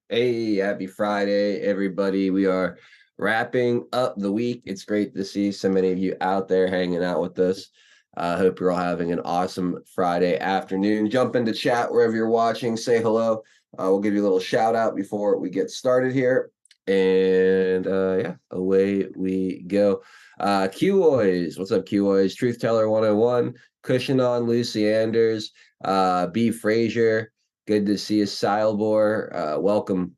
Hey, happy Friday, everybody. We are wrapping up the week. It's great to see so many of you out there hanging out with us. I hope you're all having an awesome Friday afternoon. Jump into chat wherever you're watching. Say hello. We'll give you a little shout out before we get started here. And yeah, away we go. QOys, what's up, QOys? Truth Teller 101, Cushion on, Lucy Anders, B. Frazier. Good to see you, Silebor. Welcome,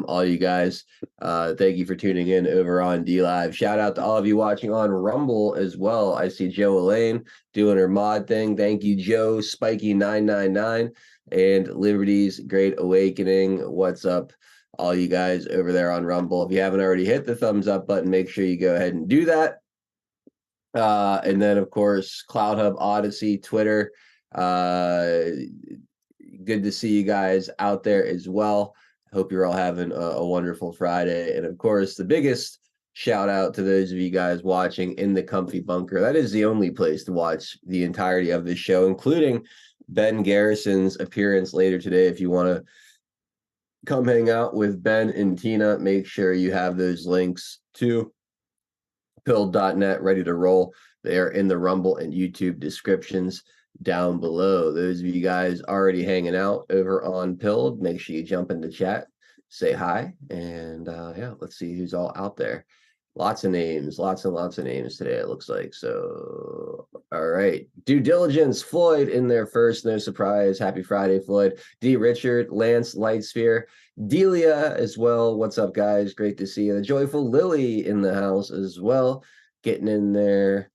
all you guys. Thank you for tuning in over on D Live. Shout out to all of you watching on Rumble as well. I see Joe Elaine doing her mod thing. Thank you, Joe Spiky999 and Liberty's Great Awakening. What's up, all you guys over there on Rumble? If you haven't already hit the thumbs up button, make sure you go ahead and do that. And then, of course, Cloud Hub, Odyssey, Twitter. Good to see you guys out there as well. Hope you're all having a wonderful Friday. And of course, the biggest shout out to those of you guys watching in the comfy bunker. That is the only place to watch the entirety of this show, including Ben Garrison's appearance later today. If you want to come hang out with Ben and Tina, make sure you have those links to pilled.net ready to roll. They are in the Rumble and YouTube descriptions down below. Those of you guys already hanging out over on Pilled, make sure you jump into chat, say hi, and yeah, let's see who's all out there. Lots of names, lots and lots of names today, it looks like. So, all right. Due Diligence, Floyd in there first. No surprise. Happy Friday, Floyd. D. Richard, Lance, Lightsphere, Delia as well. What's up, guys? Great to see you. The Joyful Lily in the house as well. Getting in there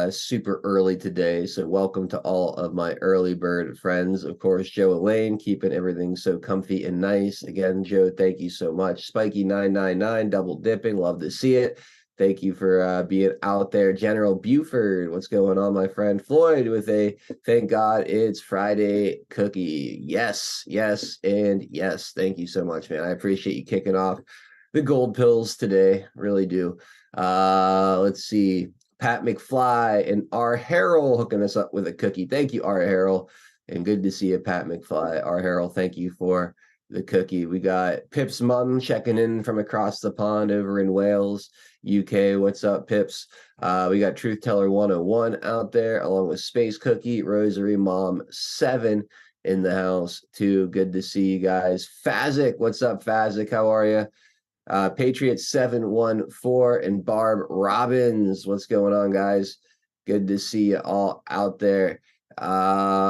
super early today. So welcome to all of my early bird friends. Of course, Joe Elaine, keeping everything so comfy and nice. Again, Joe, thank you so much. Spiky999, double dipping. Love to see it. Thank you for being out there. General Buford, what's going on, my friend? Floyd with a thank God it's Friday cookie. Yes, yes, and yes. Thank you so much, man. I appreciate you kicking off the gold pills today. Really do. Let's see. Pat McFly and R. Harrell hooking us up with a cookie. Thank you, R. Harrell. And good to see you, Pat McFly. R. Harrell, thank you for the cookie. We got Pip's mom checking in from across the pond over in Wales, UK. What's up, Pips? We got Truth Teller 101 out there, along with Space Cookie, Rosary Mom 7 in the house, too. Good to see you guys. Fazik, what's up, Fazik? How are you? Patriots 714 and Barb Robbins. What's going on, guys? Good to see you all out there. Oilman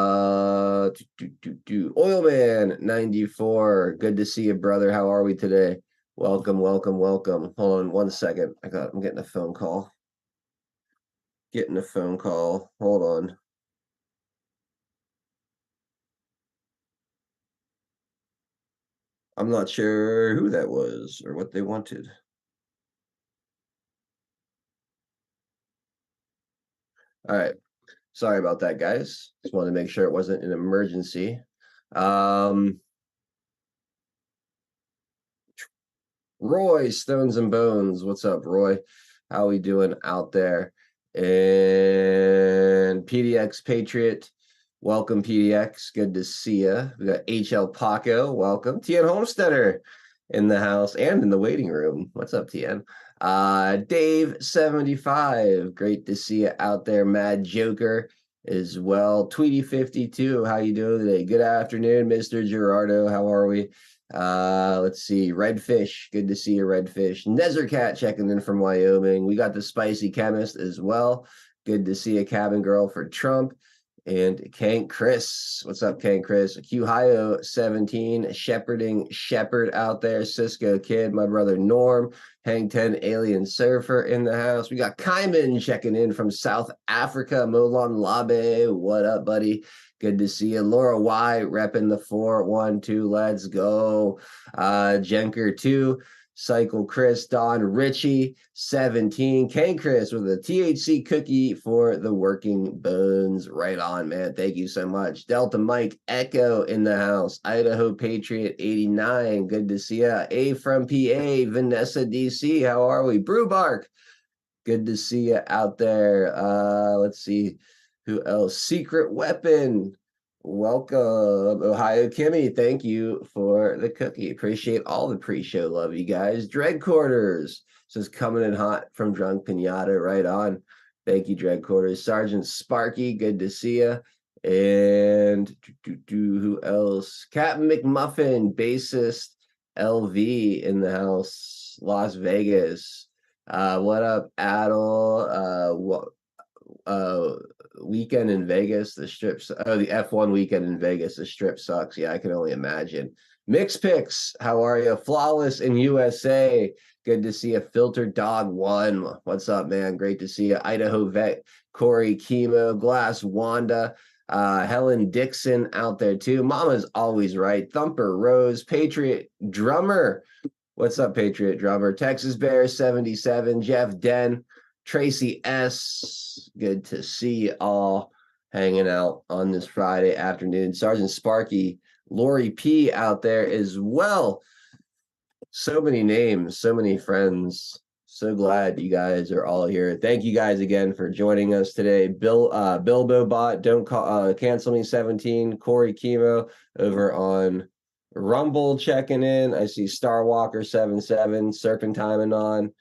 94. Good to see you, brother. How are we today? Welcome. Hold on 1 second. I'm getting a phone call. Hold on. I'm not sure who that was or what they wanted. All right. Sorry about that, guys. Just wanted to make sure it wasn't an emergency. Roy, Stones and Bones. What's up, Roy? How we doing out there? And PDX Patriot. Welcome, PDX. Good to see you. We got HL Paco. Welcome. TN Homesteader in the house and in the waiting room. What's up, TN? Dave 75. Great to see you out there. Mad Joker as well. Tweety 52. How you doing today? Good afternoon, Mr. Gerardo. How are we? Let's see. Redfish. Good to see you, Redfish. Nezercat checking in from Wyoming. We got the Spicy Chemist as well. Good to see a cabin girl for Trump. And Kank Chris. What's up, Kank Chris? Qhio 17. Shepherding Shepherd out there. Cisco Kid. My brother Norm. Hang 10 Alien Surfer in the house. We got Kaiman checking in from South Africa. Molon Labe. What up, buddy? Good to see you. Laura Y repping the 412. Let's go. Jenker 2. Cycle Chris, Don Richie, 17. Kane Chris with a THC cookie for the working bones. Right on, man. Thank you so much. Delta Mike Echo in the house. Idaho Patriot 89. Good to see ya. A from PA, Vanessa DC. How are we? Brewbark. Good to see you out there. Let's see who else. Secret Weapon. Welcome, Ohio Kimmy. Thank you for the cookie. Appreciate all the pre-show love, you guys. Dread Quarters says coming in hot from Drunk Pinata. Right on. Thank you, Dread Quarters. Sergeant Sparky, good to see you. And who else? Captain McMuffin, bassist LV in the house, Las Vegas. What up, Adel? Uh, Weekend in Vegas, the strips. Oh, the F1 weekend in Vegas, the strip sucks. Yeah, I can only imagine. Mix picks, how are you? Flawless in USA. Good to see you. Filtered Dog One. What's up, man? Great to see you. Idaho Vet, Corey Chemo, Glass Wanda, Helen Dixon out there too. Mama's always right. Thumper Rose, Patriot Drummer. What's up, Patriot Drummer? Texas Bear 77, Jeff Den. Tracy S., good to see you all hanging out on this Friday afternoon. Sergeant Sparky, Lori P. out there as well. So many names, so many friends. So glad you guys are all here. Thank you guys again for joining us today. Bilbo Bot, don't call, cancel me 17. Corey Chemo over on Rumble checking in. I see Starwalker 77, Serpentine and on.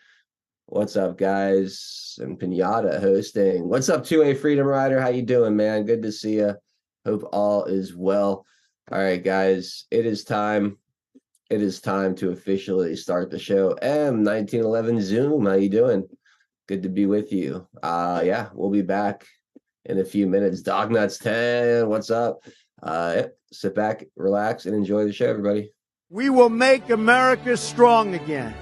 What's up, guys? And Pinata hosting. What's up, 2A Freedom Rider? How you doing, man? Good to see you. Hope all is well. All right, guys, it is time. It is time to officially start the show. M1911 Zoom, how you doing? Good to be with you. Yeah, we'll be back in a few minutes. Dognuts 10, what's up? Sit back, relax, and enjoy the show, everybody. We will make America strong again.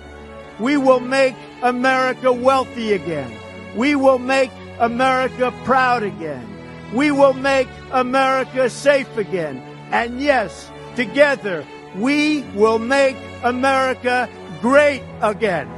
We will make America wealthy again. We will make America proud again. We will make America safe again. And yes, together, we will make America great again.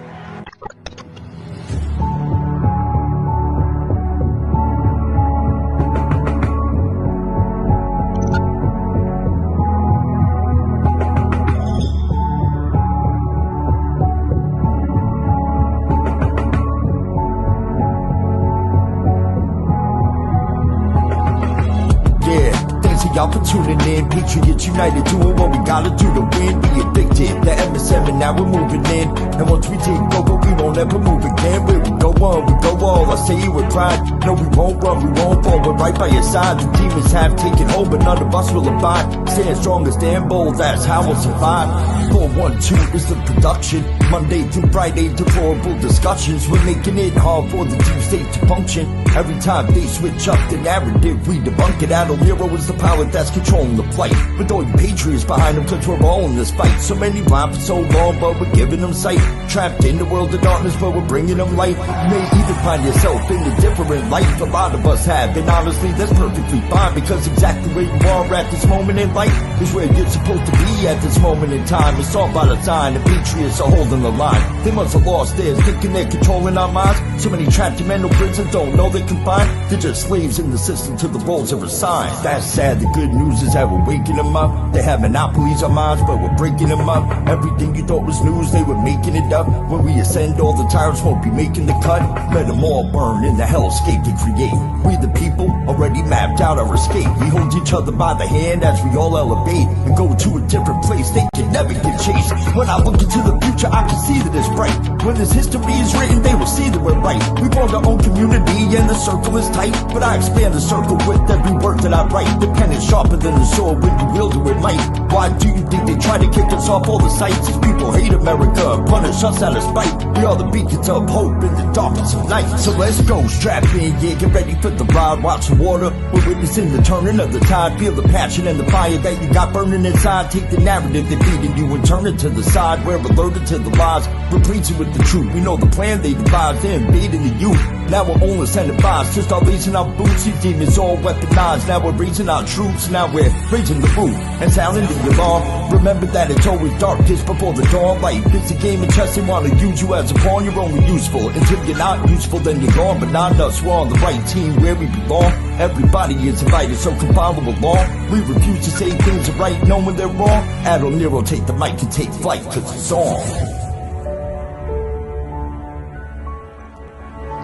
Y'all for tuning in, Patriots United, doing what we gotta do to win. Be addicted, the MS7, now we're moving in. And once we take over, we won't ever move again. Where we go on, we go all, I say it with pride. No, we won't run, we won't fall, we're right by your side. The demons have taken hold, but none of us will abide. Stand strong, stand bold, that's how we'll survive. 412 is the production, Monday through Friday, deplorable discussions. We're making it hard for the deep state to function. Every time they switch up the narrative, we debunk it. Adol Nero is the power that's controlling the plight. With all you patriots behind them, cause we're all in this fight. So many rhyme for so long, but we're giving them sight. Trapped in the world of darkness, but we're bringing them light. You may even find yourself in a different life. A lot of us have, and honestly, that's perfectly fine. Because exactly where you are at this moment in life is where you're supposed to be at this moment in time. It's all by design, the patriots are holding the line. They must have lost theirs, thinking they're controlling our minds. So many trapped in mental prisons don't know they can find. They're just slaves in the system till the roles are assigned. That's sad, the good news is that we're waking them up. They have monopolies on minds, but we're breaking them up. Everything you thought was news, they were making it up. When we ascend, all the tyrants won't be making the cut. Let them all burn in the hellscape they create. We the people already mapped out our escape. We hold each other by the hand as we all elevate and go to a different place. They can never get chased. When I look into the future, I can see that it's bright. When this history is written, they will see that we're right. We formed our own community and the circle is tight. But I expand the circle with every word that I write. The pen is sharper than the sword when you wield it with might. Why do you think they try to kick us off all the sites? These people hate America, punish us out of spite. We are the beacons of hope in the darkness of night. So let's go, strap in, yeah, get ready for the ride. Watch the water, we're witnessing the turning of the tide. Feel the passion and the fire that you got burning inside. Take the narrative they're feeding you and turn it to the side. We're alerted to the lies, we're preaching with the truth. We know the plan they devised, they're invading the youth. Now we're only sending vibes to start raising our boots. These demons all weaponized. Now we're raising our troops. Now we're raising the roof and sounding the alarm. Remember that it's always darkest before the dawn. Life it's a game of chess. They want to use you as a pawn. You're only useful until you're not useful. Then you're gone. But not us. We're on the right team where we belong. Everybody is invited, so come follow along. We refuse to say things are right, knowing they're wrong. Adol Nero, take the mic and take flight, cause it's on.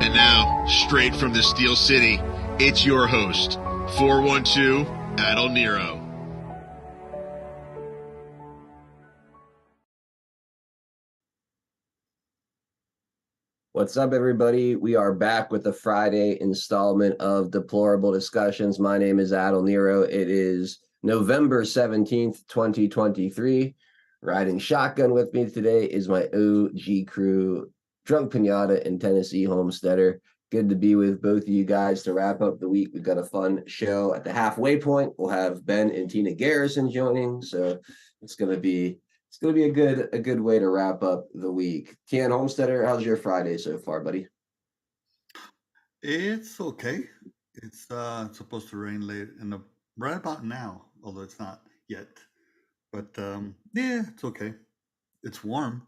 And now, straight from the Steel City, it's your host, 412 Adel Nero. What's up, everybody? We are back with the Friday installment of Deplorable Discussions. My name is Adel Nero. It is November 17th, 2023. Riding shotgun with me today is my OG crew, Drunk Pinata and Tennessee Homesteader. Good to be with both of you guys to wrap up the week. We've got a fun show at the halfway point. We'll have Ben and Tina Garrison joining, so it's gonna be a good way to wrap up the week. Tian Homesteader, how's your Friday so far, buddy? It's okay. It's supposed to rain late right about now, although it's not yet. But yeah, it's okay. It's warm.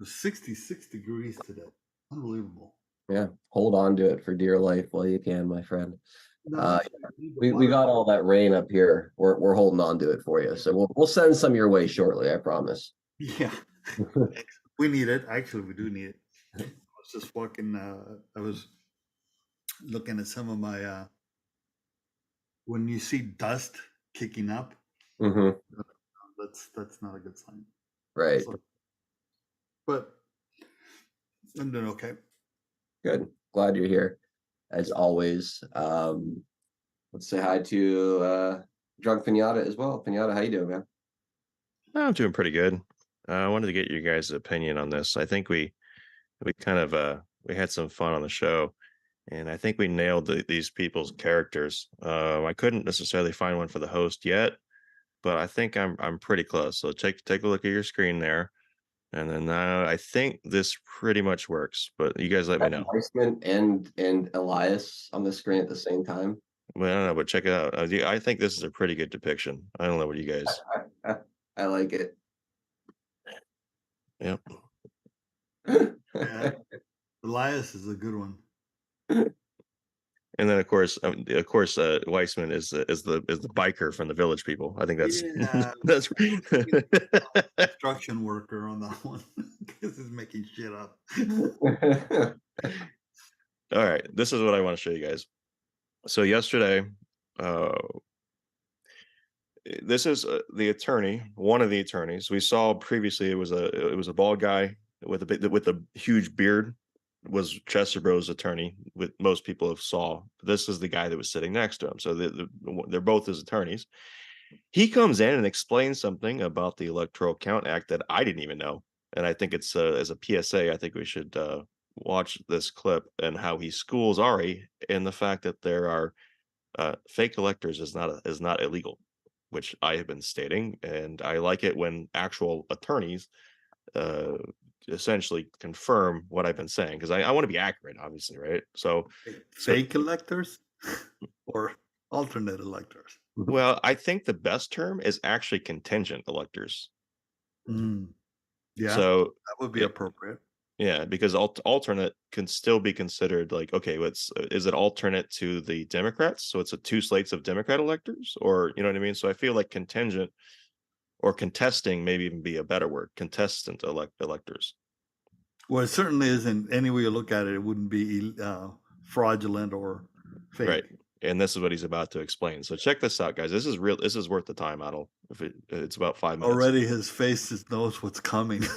It's 66 degrees today. Unbelievable. Yeah, hold on to it for dear life while you can, my friend. No, We got all that rain up here. We're holding on to it for you, so we'll send some your way shortly, I promise. Yeah, we need it. Actually, we do need it. I was just walking. I was looking at some of my. When you see dust kicking up, Mm-hmm. that's not a good sign. Right. So, but I'm doing okay. Good. Glad you're here, as always. Let's say hi to Drunk Pinata as well. Pinata, how you doing, man? I'm doing pretty good. I wanted to get your guys' opinion on this. I think we kind of we had some fun on the show, and I think we nailed these people's characters. I couldn't necessarily find one for the host yet, but I think I'm pretty close. So take a look at your screen there, and then I think this pretty much works. But you guys let me know. Weissman and Elias on the screen at the same time. Well, I don't know, but check it out. I think this is a pretty good depiction. I don't know what you guys. I like it. Yep. Yeah. Elias is a good one. And then of course, Weissman is the biker from the Village People. I think that's that's construction worker on that one. This is making shit up. All right, this is what I want to show you guys. So yesterday, this is the attorney, one of the attorneys we saw previously. It was a bald guy with a huge beard. Was Chesterbro's attorney, with most people have saw. This is the guy that was sitting next to him. So they're both his attorneys. He comes in and explains something about the Electoral Count Act that I didn't even know. And I think it's as a PSA, I think we should watch this clip and how he schools Ari in the fact that there are fake electors is not illegal, which I have been stating. And I like it when actual attorneys essentially confirm what I've been saying, because I want to be accurate, obviously, right? So fake electors or alternate electors? Well, I think the best term is actually contingent electors. Yeah, so that would be appropriate. Yeah, because alternate can still be considered like, okay, is it alternate to the Democrats? So it's two slates of Democrat electors, or you know what I mean? So I feel like contingent or contesting maybe even be a better word, contestant electors. Well, it certainly isn't. Any way you look at it, it wouldn't be fraudulent or fake. Right. And this is what he's about to explain. So check this out, guys. This is real. This is worth the time, Adel. If it's about 5 minutes. Already his face knows what's coming. for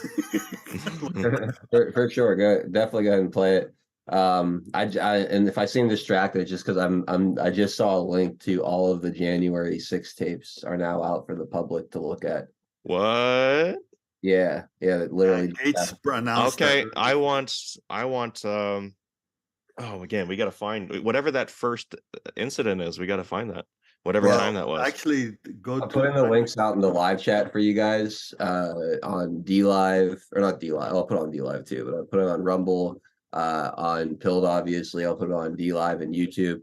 sure. Definitely go ahead and play it. And if I seem distracted, it's just because I just saw a link to all of the January 6 tapes are now out for the public to look at. What? Yeah, literally. Gates announced. Okay, I want. Oh, again, we got to find whatever that first incident is. We got to find that. Whatever time that was. Actually, I'll put in the links out in the live chat for you guys on DLive, or not DLive. I'll put it on DLive too, but I'll put it on Rumble, on Pilled, obviously. I'll put it on DLive and YouTube.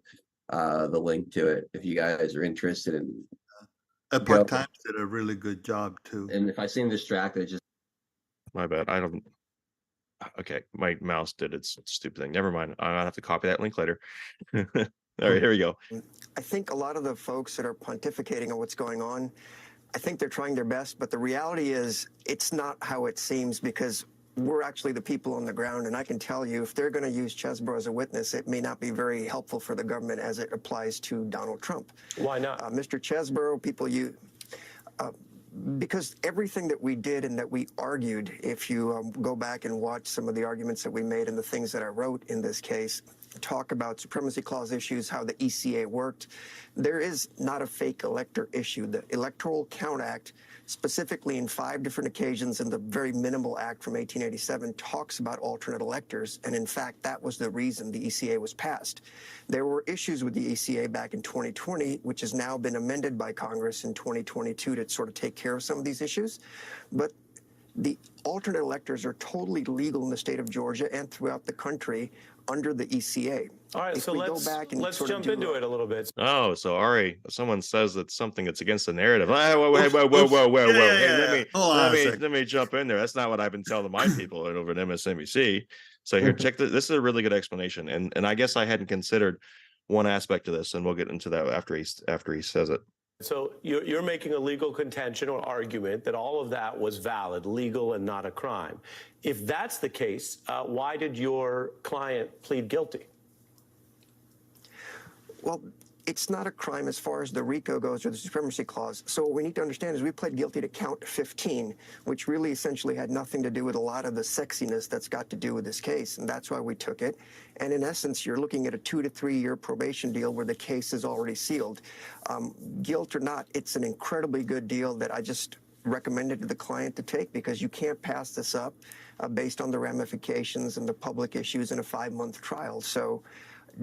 The link to it if you guys are interested in. Epoch Times did a really good job too. And if I seem distracted, just my bad. I don't. Okay, my mouse did its stupid thing. Never mind. I'll have to copy that link later. All right, here we go. I think a lot of the folks that are pontificating on what's going on, I think they're trying their best, but the reality is it's not how it seems, because we're actually the people on the ground, and I can tell you, if they're going to use Chesbrough as a witness, it may not be very helpful for the government as it applies to Donald Trump. Why not? Mr. Chesbrough, because everything that we did and that we argued, if you go back and watch some of the arguments that we made and the things that I wrote in this case, talk about Supremacy Clause issues, how the ECA worked. There is not a fake elector issue. The Electoral Count Act, specifically in 5 different occasions in the very minimal act from 1887, talks about alternate electors. And in fact, that was the reason the ECA was passed. There were issues with the ECA back in 2020, which has now been amended by Congress in 2022 to sort of take care of some of these issues. But the alternate electors are totally legal in the state of Georgia and throughout the country under the ECA. All right, so let's jump into it a little bit. Oh, so Ari, someone says that something that's against the narrative. Whoa. Hey, let me jump in there. That's not what I've been telling my people over at MSNBC. So here, check this. This is a really good explanation, and I guess I hadn't considered one aspect of this, and we'll get into that after he says it. So you're making a legal contention or argument that all of that was valid, legal, and not a crime. If that's the case, why did your client plead guilty? Well, it's not a crime as far as the RICO goes or the Supremacy Clause. So what we need to understand is we pled guilty to count 15, which really essentially had nothing to do with a lot of the sexiness that's got to do with this case, and that's why we took it. And in essence, you're looking at a 2 to 3 year probation deal where the case is already sealed. Guilt or not, it's an incredibly good deal that I just recommended to the client to take, because you can't pass this up based on the ramifications and the public issues in a 5-month trial. So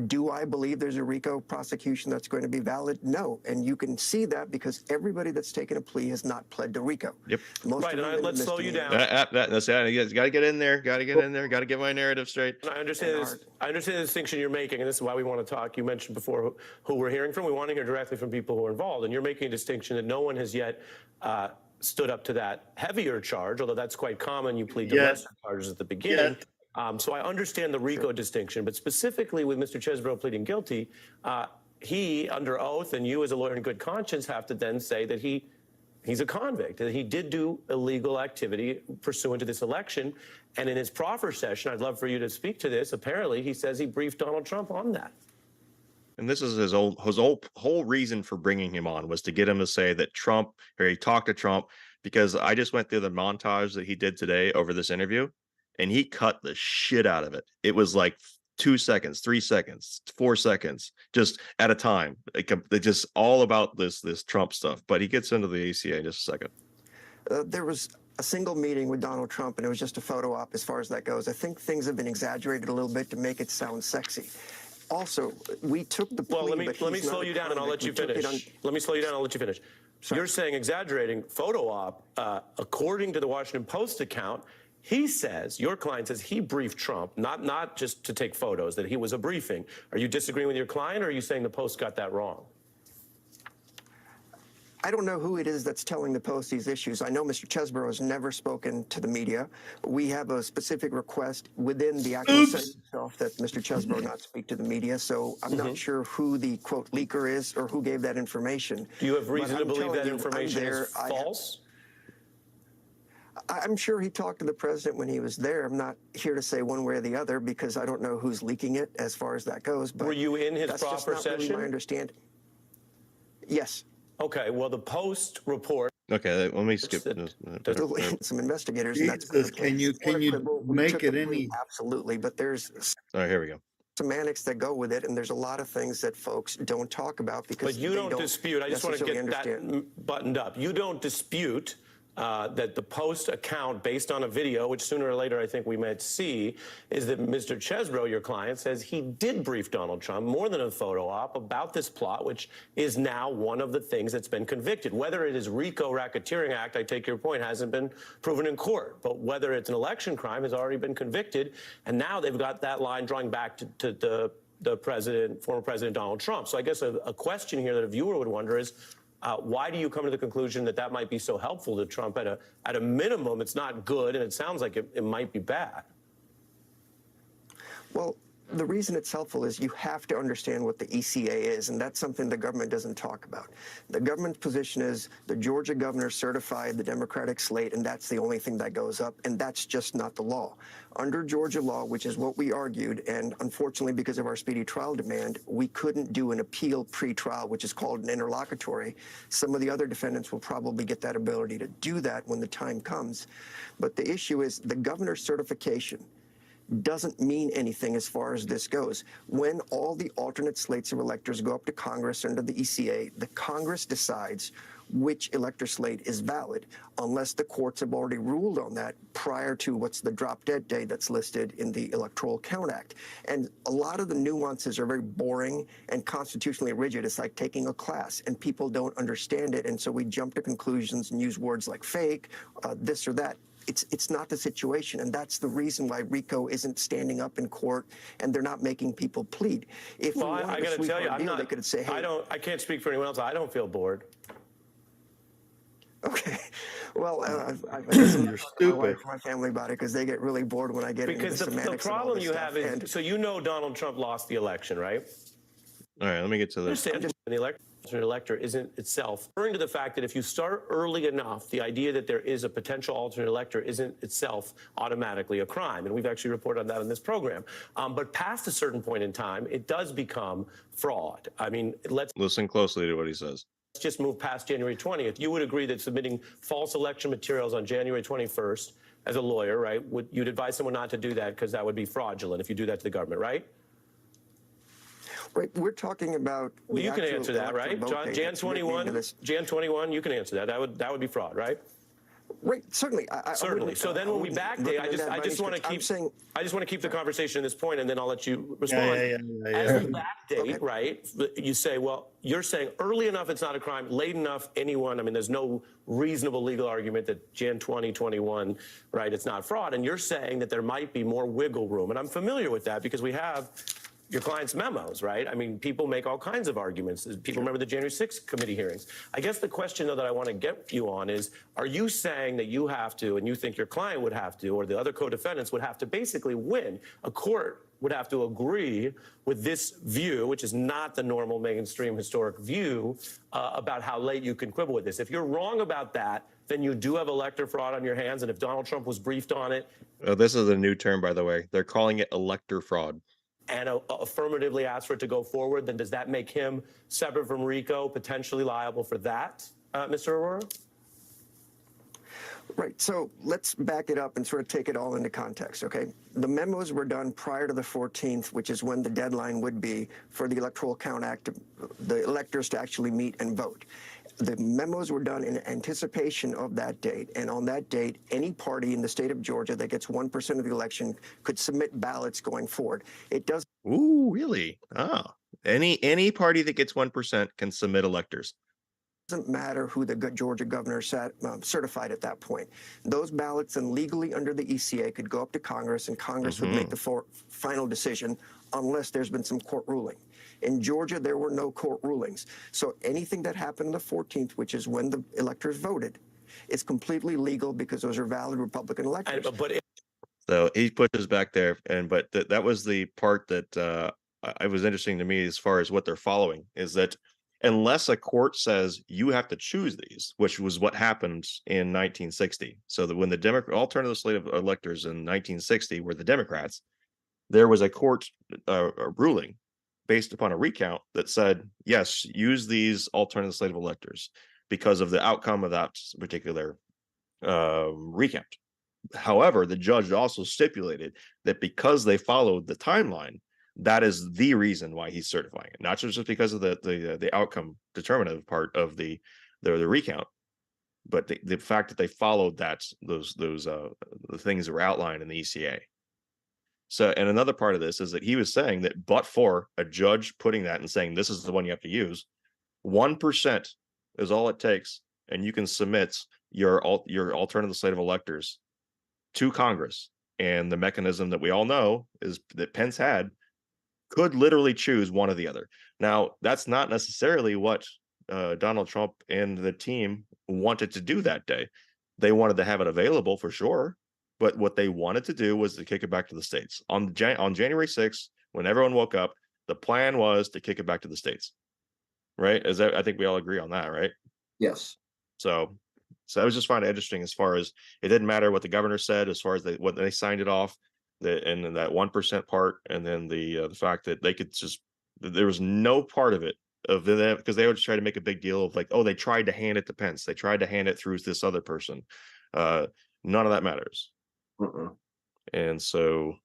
do I believe there's a RICO prosecution that's going to be valid? No. And you can see that because everybody that's taken a plea has not pled to RICO. Yep. Right, and let's slow you down. That's it. You got to get in there. Got to get in there. Got to get my narrative straight. I understand this. I understand the distinction you're making, and this is why we want to talk. You mentioned before who we're hearing from. We want to hear directly from people who are involved, and you're making a distinction that no one has yet stood up to that heavier charge, although that's quite common. You plead to lesser charges at the beginning. So I understand the RICO distinction, but specifically with Mr. Chesbrough pleading guilty, he, under oath, and you as a lawyer in good conscience have to then say that he's a convict, that he did do illegal activity pursuant to this election. And in his proffer session, I'd love for you to speak to this. Apparently, he says he briefed Donald Trump on that. And this is his whole reason for bringing him on, was to get him to say that Trump, or he talked to Trump, because I just went through the montage that he did today over this interview, and he cut the shit out of it. It was like 2 seconds, 3 seconds, 4 seconds, just at a time. It's just all about this Trump stuff. But he gets into the ACA in just a second. There was a single meeting with Donald Trump, and it was just a photo op as far as that goes. I think things have been exaggerated a little bit to make it sound sexy. Also, we took the plea, well, let me slow you down, and I'll let you finish. Let me slow you down, I'll let you finish. Sorry. You're saying exaggerating photo op. According to the Washington Post account, he says, your client says he briefed Trump, not just to take photos, that he was a briefing. Are you disagreeing with your client, or are you saying the Post got that wrong? I don't know who it is that's telling the Post these issues. I know Mr. Chesbrough has never spoken to the media. We have a specific request within the actual sentence itself that Mr. Chesbrough not speak to the media. So I'm not sure who the, quote, leaker is or who gave that information. Do you have reason to believe that information is false? I'm sure he talked to the president when he was there. I'm not here to say one way or the other because I don't know who's leaking it as far as that goes. But were you in his proffer session? Really my understanding. Yes. Okay. Well, the Post report. Okay, let me skip this. Some investigators. Jesus, can you make it any? Absolutely, but there's. All right, here we go. Semantics that go with it, and there's a lot of things that folks don't talk about because. But you don't dispute. I just want to get that buttoned up. You don't dispute that the Post account, based on a video, which sooner or later I think we might see, is that Mr. Chesbrough, your client, says he did brief Donald Trump more than a photo op about this plot, which is now one of the things that's been convicted. Whether it is RICO Racketeering Act, I take your point, hasn't been proven in court. But whether it's an election crime has already been convicted. And now they've got that line drawing back to the president, former President Donald Trump. So I guess a question here that a viewer would wonder is, why do you come to the conclusion that that might be so helpful to Trump? At a minimum, it's not good, and it sounds like it might be bad. Well, The reason it's helpful is you have to understand what the ECA is, and that's something the government doesn't talk about. The government's position is the Georgia governor certified the Democratic slate, and that's the only thing that goes up, and that's just not the law. Under Georgia law, which is what we argued, and unfortunately because of our speedy trial demand, we couldn't do an appeal pre-trial, which is called an interlocutory. Some of the other defendants will probably get that ability to do that when the time comes. But the issue is the governor's certification doesn't mean anything as far as this goes. When all the alternate slates of electors go up to Congress under the ECA, the Congress decides which elector slate is valid, unless the courts have already ruled on that prior to what's the drop-dead day that's listed in the Electoral Count Act. And a lot of the nuances are very boring and constitutionally rigid. It's like taking a class, and people don't understand it, and so we jump to conclusions and use words like fake, this or that. It's not the situation, and that's the reason why RICO isn't standing up in court, and they're not making people plead. If well, I got to tell you, I'm not. They could say, hey, I can't speak for anyone else. I don't feel bored. Okay, well, You're stupid. My family about it because they get really bored when I get into the semantics. Because the problem you have is, so you know Donald Trump lost the election, right? All right, let me get to this. The elector isn't itself referring to the fact that if you start early enough, the idea that there is a potential alternate elector isn't itself automatically a crime. And we've actually reported on that in this program. But past a certain point in time, it does become fraud. I mean, let's listen closely to what he says. Let's just move past January 20th. You would agree that submitting false election materials on January 21st as a lawyer, right, you'd advise someone not to do that because that would be fraudulent if you do that to the government, right? Right, we're talking about. Well, you can answer that, right? Jan 21, Jan 21, you can answer that. That would be fraud, right? Right, certainly. Certainly. So then when we backdate, I just want to keep the conversation at this point, and then I'll let you respond. As we backdate, right? You say, well, you're saying early enough it's not a crime, late enough anyone. I mean, there's no reasonable legal argument that Jan 2021, right? It's not fraud, and you're saying that there might be more wiggle room, and I'm familiar with that because we have your client's memos, right? I mean, people make all kinds of arguments. People remember the January 6th committee hearings. I guess the question, though, that I want to get you on is, are you saying that you have to, and you think your client would have to, or the other co-defendants would have to basically win? A court would have to agree with this view, which is not the normal mainstream historic view, about how late you can quibble with this. If you're wrong about that, then you do have elector fraud on your hands, and if Donald Trump was briefed on it. This is a new term, by the way. They're calling it elector fraud. And affirmatively ask for it to go forward, then does that make him, separate from RICO, potentially liable for that, Mr. Aurora? Right. So let's back it up and sort of take it all into context, okay? The memos were done prior to the 14th, which is when the deadline would be for the Electoral Count Act, the electors to actually meet and vote. The memos were done in anticipation of that date, and on that date, any party in the state of Georgia that gets 1% of the election could submit ballots going forward. It does. Ooh, really? Ah, any party that gets 1% can submit electors. Doesn't matter who the Georgia governor certified at that point. Those ballots, and legally under the ECA, could go up to Congress, and Congress would make the final decision unless there's been some court ruling. In Georgia, there were no court rulings. So anything that happened on the 14th, which is when the electors voted, is completely legal because those are valid Republican electors. So he pushes back there, but that was the part that I was interesting to me as far as what they're following, is that unless a court says you have to choose these, which was what happened in 1960. So that when the alternative slate of electors in 1960 were the Democrats, there was a court ruling based upon a recount that said, yes, use these alternative slate of electors because of the outcome of that particular recount. However, the judge also stipulated that because they followed the timeline, that is the reason why he's certifying it, not just because of the outcome determinative part of the recount, but the fact that they followed those the things that were outlined in the ECA. So, and another part of this is that he was saying that, but for a judge putting that and saying this is the one you have to use, 1% is all it takes, and you can submit your alternative slate of electors to Congress. And the mechanism that we all know is that Pence had could literally choose one or the other. Now, that's not necessarily what Donald Trump and the team wanted to do that day. They wanted to have it available for sure, but what they wanted to do was to kick it back to the states. On January 6th, when everyone woke up, the plan was to kick it back to the states, right? I think we all agree on that, right? Yes. So I was just finding it interesting as far as it didn't matter what the governor said as far as what they signed it off, and then that 1% part, and then the fact that they could just there was no part of it of them, because they would try to make a big deal of like, oh, they tried to hand it to Pence, they tried to hand it through this other person. None of that matters. And so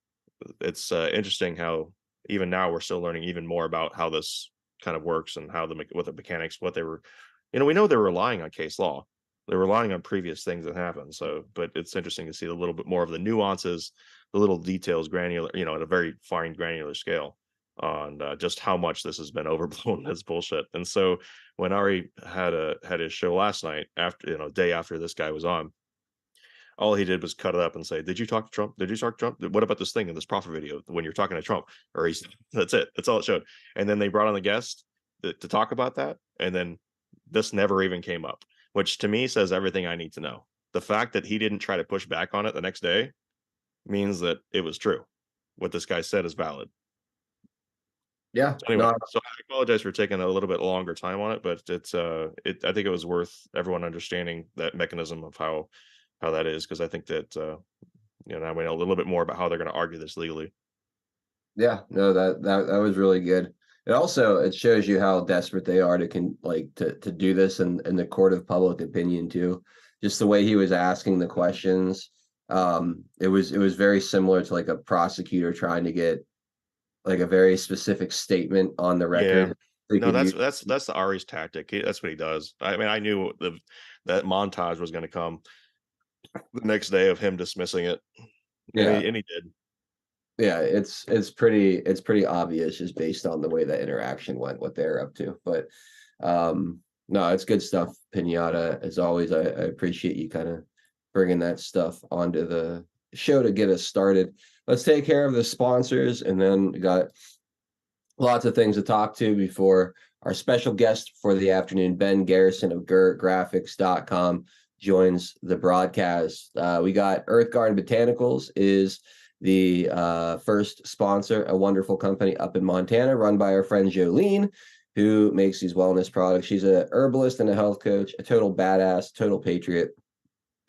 it's interesting how even now we're still learning even more about how this kind of works and how what the mechanics, what they were, we know they're relying on case law. They're relying on previous things that happened. So, but it's interesting to see a little bit more of the nuances, the little details, granular, at a very fine granular scale on just how much this has been overblown as bullshit. And so when Ari had his show last night, after, day after this guy was on, all he did was cut it up and say, "Did you talk to Trump? Did you talk to Trump? What about this thing in this profit video when you're talking to Trump?" Or that's it. That's all it showed. And then they brought on the guest to talk about that. And then this never even came up, which to me says everything I need to know. The fact that he didn't try to push back on it the next day means that it was true. What this guy said is valid. Yeah. So anyway, No, so I apologize for taking a little bit longer time on it, but I think it was worth everyone understanding that mechanism of how that is, because I think that now we know a little bit more about how they're going to argue this legally. yeah, no, that was really good. It shows you how desperate they are to do this in the court of public opinion too. Just the way he was asking the questions. It was very similar to like a prosecutor trying to get like a very specific statement on the record. Yeah. No, that's the Ari's tactic. That's what he does. I mean, I knew that montage was going to come the next day of him dismissing it. Yeah. And he did. Yeah, it's pretty obvious just based on the way that interaction went, what they're up to. But no, it's good stuff, Pinata. As always, I appreciate you kind of bringing that stuff onto the show to get us started. Let's take care of the sponsors, and then we got lots of things to talk to before our special guest for the afternoon, Ben Garrison of graphics.com, joins the broadcast. We got Earth Garden Botanicals is the first sponsor, a wonderful company up in Montana run by our friend Jolene, who makes these wellness products. She's a herbalist and a health coach, a total badass, total patriot.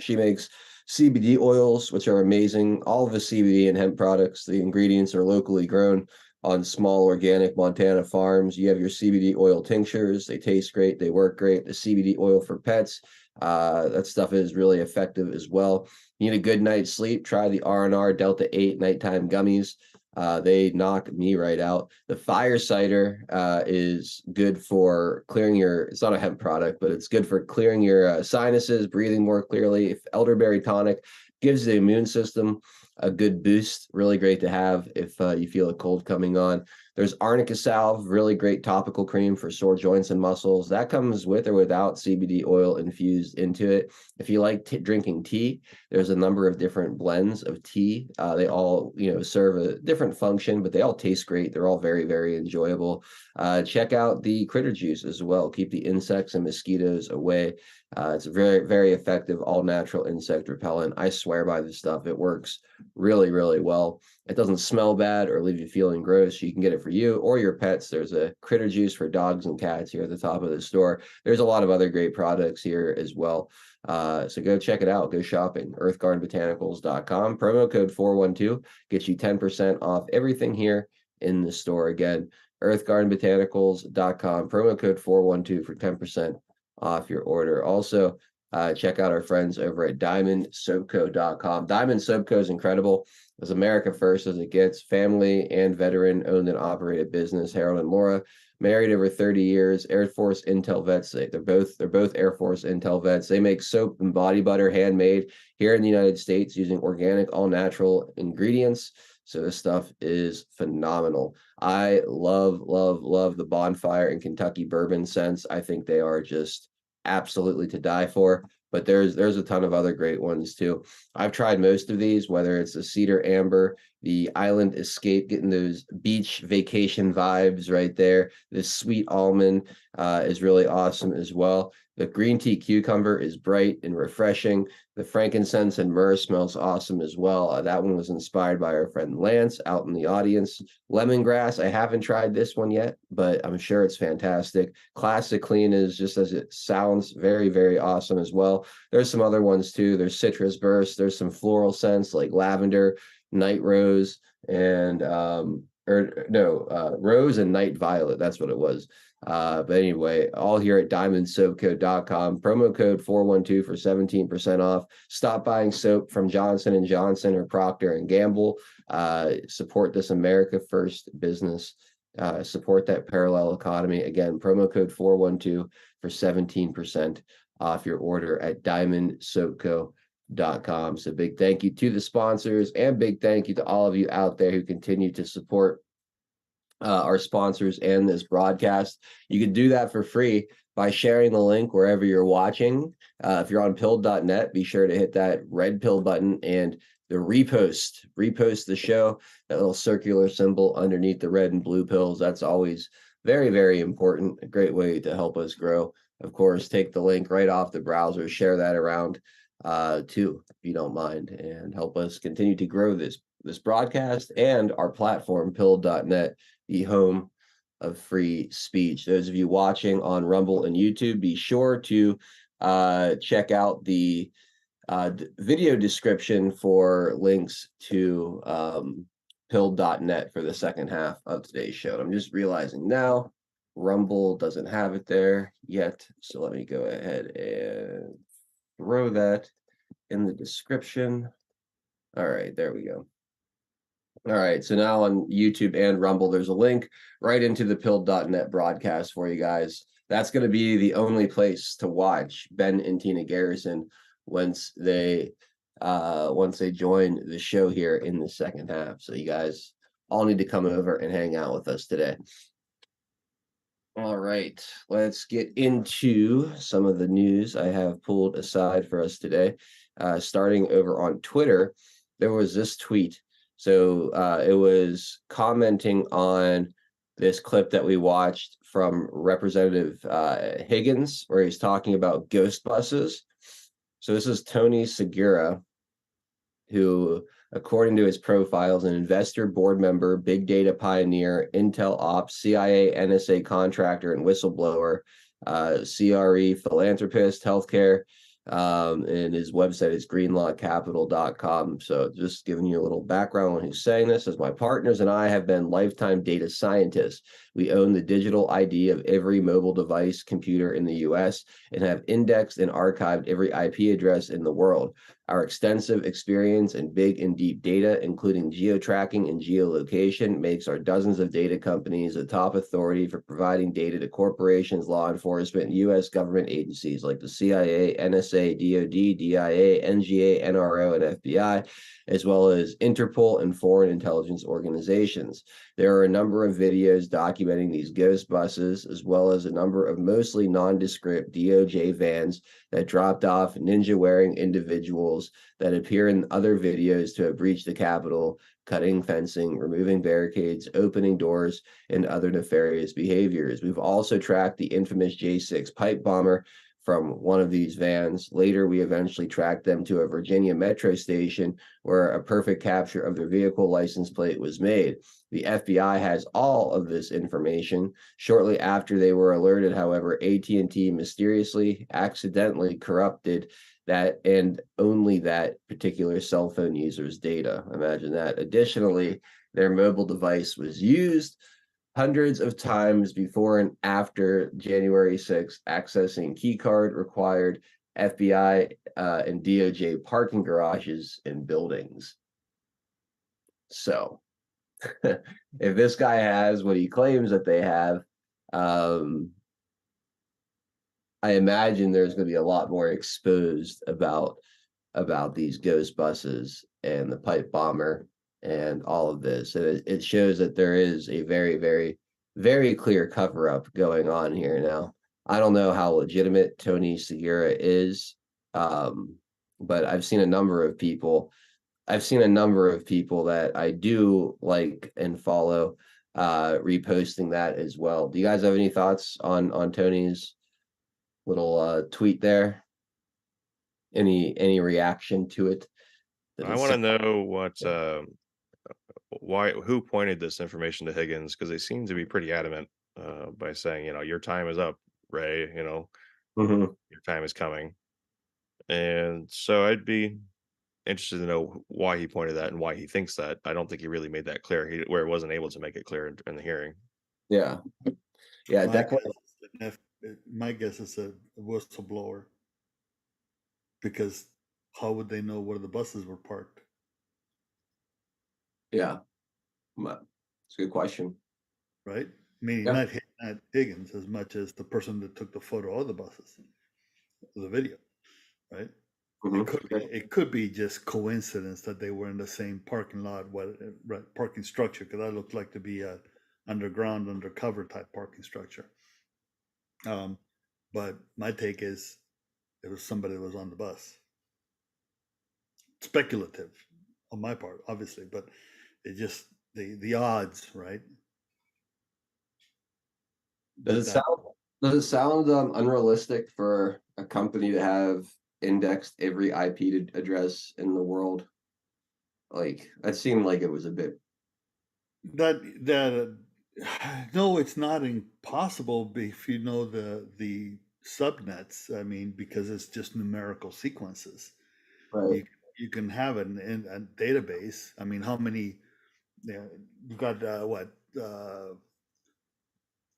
She makes CBD oils, which are amazing. All of the CBD and hemp products, the ingredients are locally grown on small organic Montana farms. You have your CBD oil tinctures. They taste great. They work great. The CBD oil for pets. That stuff is really effective as well. You need a good night's sleep, try the R&R Delta 8 nighttime gummies. They knock me right out. The fire cider is good for clearing it's not a hemp product, but it's good for clearing your sinuses, breathing more clearly. Elderberry tonic gives the immune system a good boost. Really great to have if you feel a cold coming on. There's arnica salve, really great topical cream for sore joints and muscles. That comes with or without CBD oil infused into it. If you like drinking tea, there's a number of different blends of tea. They all, serve a different function, but they all taste great. They're all very, very enjoyable. Check out the critter juice as well. Keep the insects and mosquitoes away. It's a very, very effective all natural insect repellent. I swear by this stuff. It works really, really well. It doesn't smell bad or leave you feeling gross. You can get it for you or your pets. There's a critter juice for dogs and cats here at the top of the store. There's a lot of other great products here as well. So go check it out. Go shopping. earthgardenbotanicals.com. Promo code 412 gets you 10% off everything here in the store. Again, earthgardenbotanicals.com. Promo code 412 for 10% off your order. Also, check out our friends over at diamondsoapco.com. Diamond Soapco is incredible. As America first as it gets, family and veteran owned and operated business. Harold and Laura, married over 30 years, Air Force Intel vets. They're both Air Force Intel vets. They make soap and body butter handmade here in the United States using organic, all natural ingredients. So this stuff is phenomenal. I love the Bonfire and Kentucky bourbon scents. I think they are just absolutely to die for. But there's a ton of other great ones too. I've tried most of these, whether it's a cedar amber the island escape, getting those beach vacation vibes right there. This sweet almond is really awesome as well. The green tea cucumber is bright and refreshing. The frankincense and myrrh smells awesome as well. That one was inspired by our friend Lance out in the audience. Lemongrass, I haven't tried this one yet, but I'm sure it's fantastic. Classic Clean is just as it sounds, very, very awesome as well. There's some other ones too. There's Citrus Burst. There's some floral scents like lavender, night rose, and rose and night violet. That's what it was. But anyway, all here at diamondsoapco.com. Promo code 412 for 17% off. Stop buying soap from Johnson & Johnson or Procter & Gamble. Support this America First business. Support that parallel economy. Again, promo code 412 for 17% off your order at diamondsoapco.com. So big thank you to the sponsors, and big thank you to all of you out there who continue to support our sponsors and this broadcast. You can do that for free by sharing the link wherever you're watching. If you're on pill.net, be sure to hit that red pill button and the repost the show, that little circular symbol underneath the red and blue pills. That's always very, very important. A great way to help us grow. Of course, take the link right off the browser, share that around too, if you don't mind, and help us continue to grow this broadcast and our platform, pill.net, the home of free speech. Those of you watching on Rumble and YouTube, be sure to check out the video description for links to pill.net for the second half of today's show. I'm just realizing now Rumble doesn't have it there yet, so let me go ahead and throw that in the description. All right, there we go. All right, so now on YouTube and Rumble, there's a link right into the pill.net broadcast for you guys. That's going to be the only place to watch Ben and Tina Garrison once they join the show here in the second half. So you guys all need to come over and hang out with us today. All right, let's get into some of the news I have pulled aside for us today. Starting over on Twitter, there was this tweet. So it was commenting on this clip that we watched from Representative Higgins, where he's talking about ghost buses. So this is Tony Segura, who, according to his profile, is an investor, board member, big data pioneer, Intel ops, CIA, NSA contractor, and whistleblower, CRE philanthropist, healthcare. And his website is greenlawcapital.com. So just giving you a little background on who's saying this. As my partners and I have been lifetime data scientists. We own the digital ID of every mobile device computer in the US and have indexed and archived every IP address in the world. Our extensive experience in big and deep data, including geo-tracking and geolocation, makes our dozens of data companies a top authority for providing data to corporations, law enforcement, and U.S. government agencies like the CIA, NSA, DoD, DIA, NGA, NRO, and FBI, as well as Interpol and foreign intelligence organizations. There are a number of videos documenting these ghost buses, as well as a number of mostly nondescript DOJ vans that dropped off ninja-wearing individuals that appear in other videos to have breached the Capitol, cutting fencing, removing barricades, opening doors, and other nefarious behaviors. We've also tracked the infamous J6 pipe bomber from one of these vans. Later, we eventually tracked them to a Virginia metro station where a perfect capture of their vehicle license plate was made. The FBI has all of this information. Shortly after they were alerted, however, AT&T mysteriously, accidentally corrupted that and only that particular cell phone user's data. Imagine that. Additionally, their mobile device was used hundreds of times before and after January 6th, accessing keycard required FBI and DOJ parking garages and buildings. So if this guy has what he claims that they have, I imagine there's going to be a lot more exposed about these ghost buses and the pipe bomber and all of this. And it shows that there is a very, very, very clear cover-up going on here now. I don't know how legitimate Tony Segura is, but I've seen a number of people I've seen a number of people that I do like and follow reposting that as well. Do you guys have any thoughts on Tony's little tweet there? Any reaction to it? I want to know what who pointed this information to Higgins, because they seem to be pretty adamant by saying, your time is up, Ray, Mhm. your time is coming. And so I'd be interested to know why he pointed that and why he thinks that. I don't think he really made that clear, where it wasn't able to make it clear in the hearing. Yeah. Yeah, My definitely. my guess is a whistleblower, because how would they know where the buses were parked? Yeah. It's a good question. Right? Meaning Yeah. not Higgins as much as the person that took the photo of the buses, the video, right? Mhm. It could be just coincidence that they were in the same parking lot, parking structure, because that looked like to be a underground, undercover type parking structure. But my take is it was somebody that was on the bus. Speculative on my part, obviously, but it just the odds, right? Does it sound unrealistic for a company to have indexed every IP address in the world? Like that seemed like it was a bit. That no, it's not impossible if you know the subnets. I mean, because it's just numerical sequences. Right. You can have a database. I mean, how many? Yeah, you got what?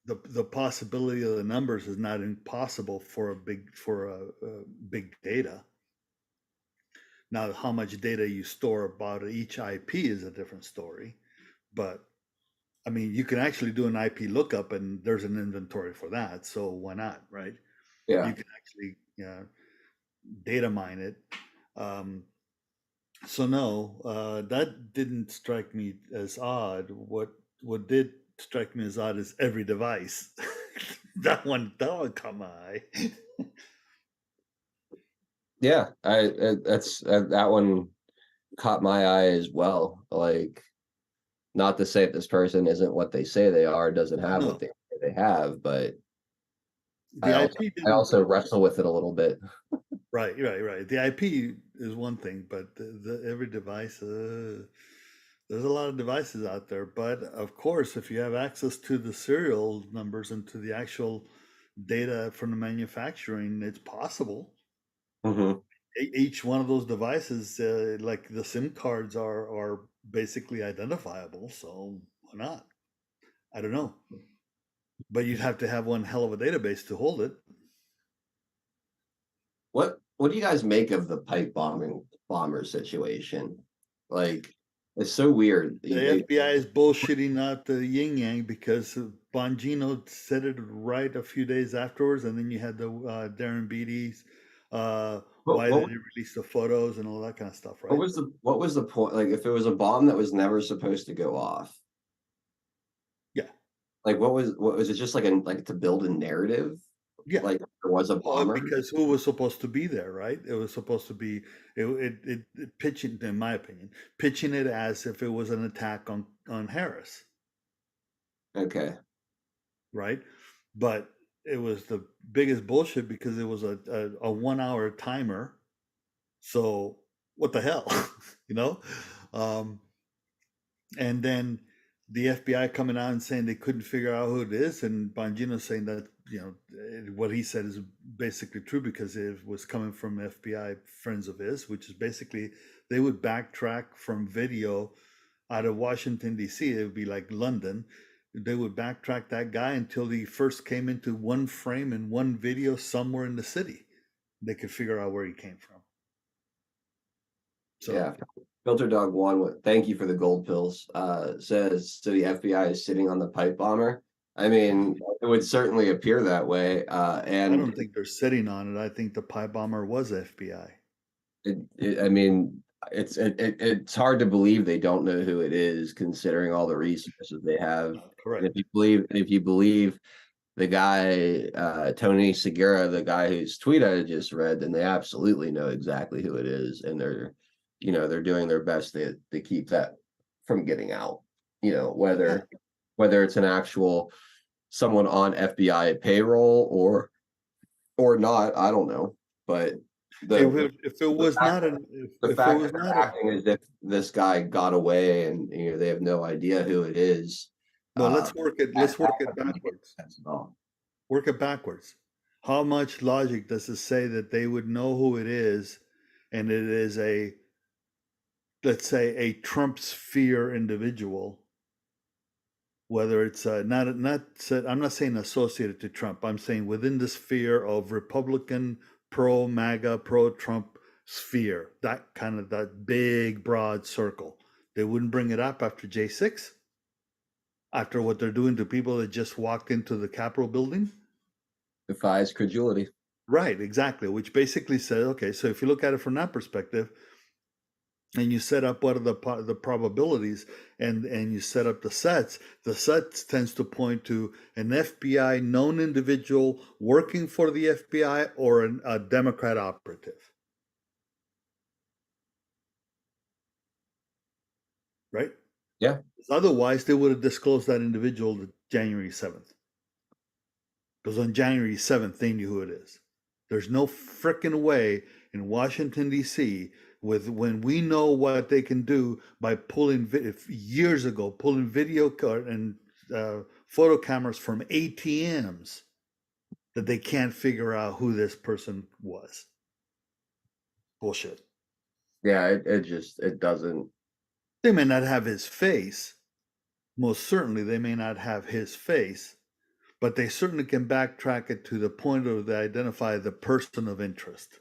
The possibility of the numbers is not impossible for a big data. Now, how much data you store about each IP is a different story, but I mean, you can actually do an IP lookup, and there's an inventory for that. So why not, right? Yeah. You can actually data mine it. So no, that didn't strike me as odd. What did strike me as odd is every device. That one caught my eye. Yeah. That's that one caught my eye as well. Like, not to say that this person isn't what they say they are, doesn't have what No, they say they have, but the IP I didn't. also wrestle with it a little bit. Right. The IP is one thing, but every device, there's a lot of devices out there. But of course, if you have access to the serial numbers and to the actual data from the manufacturing, it's possible. Mhm. Each one of those devices, like the SIM cards, are basically identifiable. So why not? I don't know, but you'd have to have one hell of a database to hold it. What do you guys make of the bomber situation? Like, it's so weird. The FBI is bullshitting out the yin yang, because Bongino said it right a few days afterwards, and then you had the Darren Beatty's. What, Why did what he release the photos and all that kind of stuff, what right? was the point? Like, if it was a bomb that was never supposed to go off, Yeah, like what was it, just like to build a narrative? yeah. Like there was a Well, bomber? because who was supposed to be there, right? It was supposed to be pitching, in my opinion, pitching it as if it was an attack on Harris, Okay. right? But it was the biggest bullshit, because it was a 1 hour timer. So what the hell, you know? Um, and then the FBI coming out and saying they couldn't figure out who it is, and Bongino saying that what he said is basically true, because it was coming from FBI friends of his, which is basically they would backtrack from video out of Washington D.C. It would be like London. They would backtrack that guy until he first came into one frame in one video somewhere in the city. They could figure out where he came from. So Yeah. Filter Dog One, thank you for the gold pills. Says so the FBI is sitting on the pipe bomber. I mean, it would certainly appear that way. I And don't think they're sitting on it. I think the pipe bomber was FBI. I mean, it's hard to believe they don't know who it is, considering all the resources they have. And Correct. if you believe the guy, Tony Segura, the guy whose tweet I just read, then they absolutely know exactly who it is, and they're doing their best to keep that from getting out. Yeah. Whether it's an actual someone on FBI payroll or not, I don't know. But If it the was fact not an the if it fact was that not they're a acting as if this guy got away and they have no idea who it is. well, let's work That it doesn't make any backwards. sense at all. Work it backwards. How much logic does it say that they would know who it is, and it is a, let's say, a Trump sphere individual, whether it's not I'm not saying associated to Trump. I'm saying within the sphere of Republican, pro MAGA, pro Trump sphere, that big broad circle. They wouldn't bring it up after J6, after what they're doing to people that just walked into the Capitol building. Defies credulity. Right, exactly. Which basically says, okay, so if you look at it from that perspective, and you set up what are the probabilities, and you set up the sets tends to point to an FBI known individual working for the FBI or a Democrat operative, right? Yeah. Otherwise they would have disclosed that individual January 7th, because on January 7th they knew who it is. There's no frickin' way in Washington D.C. when we know what they can do by years ago pulling video and photo cameras from ATMs, that they can't figure out who this person was. Bullshit. Yeah, it doesn't. They may not have his face. Most certainly they may not have his face, but they certainly can backtrack it to the point of they identify the person of interest.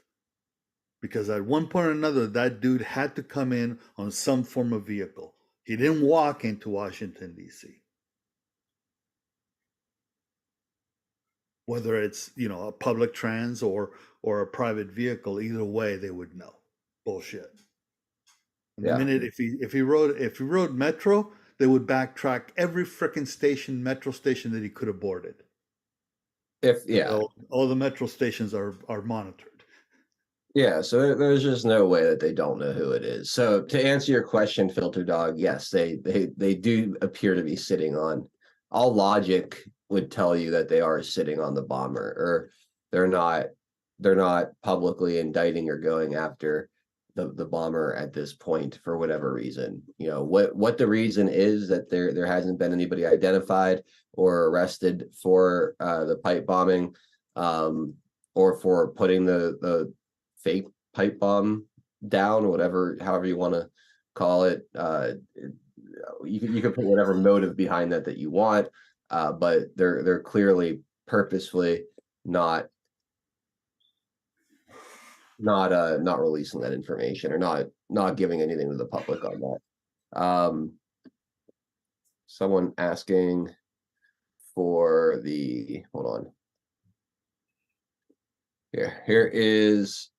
Because at one point or another, that dude had to come in on some form of vehicle. He didn't walk into Washington, D.C. Whether it's, a public trans or a private vehicle, either way, they would know. Bullshit. And the Yeah. minute if he rode Metro, they would backtrack every frickin' metro station that he could have boarded. All the metro stations are monitored. Yeah, so there's just no way that they don't know who it is. So to answer your question, Filter Dog, yes, they do appear to be sitting on. All logic would tell you that they are sitting on the bomber, or they're not publicly indicting or going after the bomber at this point for whatever reason. What the reason is that there hasn't been anybody identified or arrested for the pipe bombing, or for putting the fake pipe bomb down, or however you want to call it. You can put whatever motive behind that you want, but they're clearly purposefully not releasing that information, or not giving anything to the public on that. Someone asking for the hold on. Here is.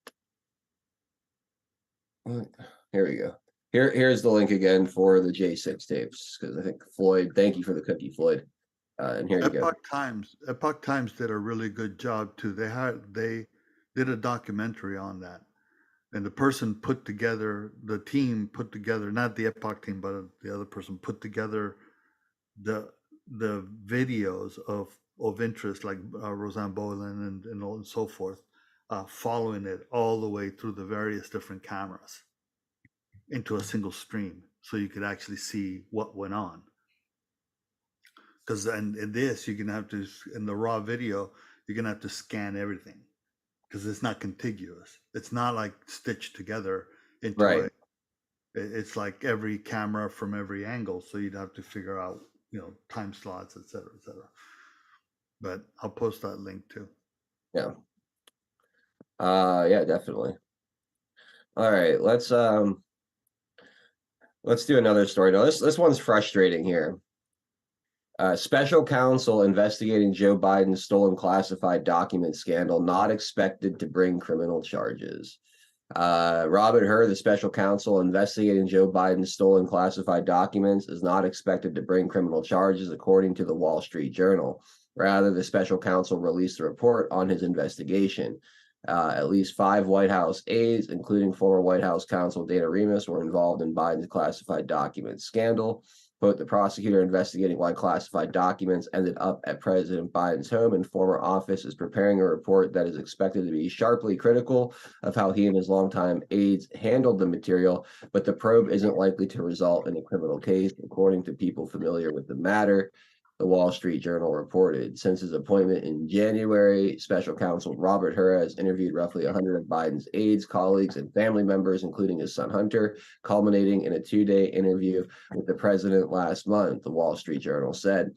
Here we go. Here's the link again for the J6 tapes, because I think Floyd. Thank you for the cookie, Floyd. And here you go. Epoch Times did a really good job too. They did a documentary on that, and the team put together, not the Epoch team, but the other person put together the videos of interest, like Roseanne Boylan and so forth, following it all the way through the various different cameras into a single stream, so you could actually see what went on. Because in this, you're gonna have to, in the raw video, you're gonna have to scan everything, because it's not contiguous. It's not like stitched together into Right. It's like every camera from every angle, so you'd have to figure out, time slots, et cetera, et cetera. But I'll post that link too. Yeah. Yeah, definitely. All right, let's do another story. Now, this one's frustrating here. Special counsel investigating Joe Biden's stolen classified document scandal not expected to bring criminal charges. Robert Hur, the special counsel investigating Joe Biden's stolen classified documents, is not expected to bring criminal charges, according to the Wall Street Journal. Rather, the special counsel released a report on his investigation. At least 5 White House aides, including former White House counsel Dana Remus, were involved in Biden's classified documents scandal. Quote, the prosecutor investigating why classified documents ended up at President Biden's home and former office is preparing a report that is expected to be sharply critical of how he and his longtime aides handled the material, but the probe isn't likely to result in a criminal case, according to people familiar with the matter. The Wall Street Journal reported. Since his appointment in January, special counsel Robert Hur has interviewed roughly 100 of Biden's aides, colleagues, and family members, including his son Hunter, culminating in a 2-day interview with the president last month, the Wall Street Journal said.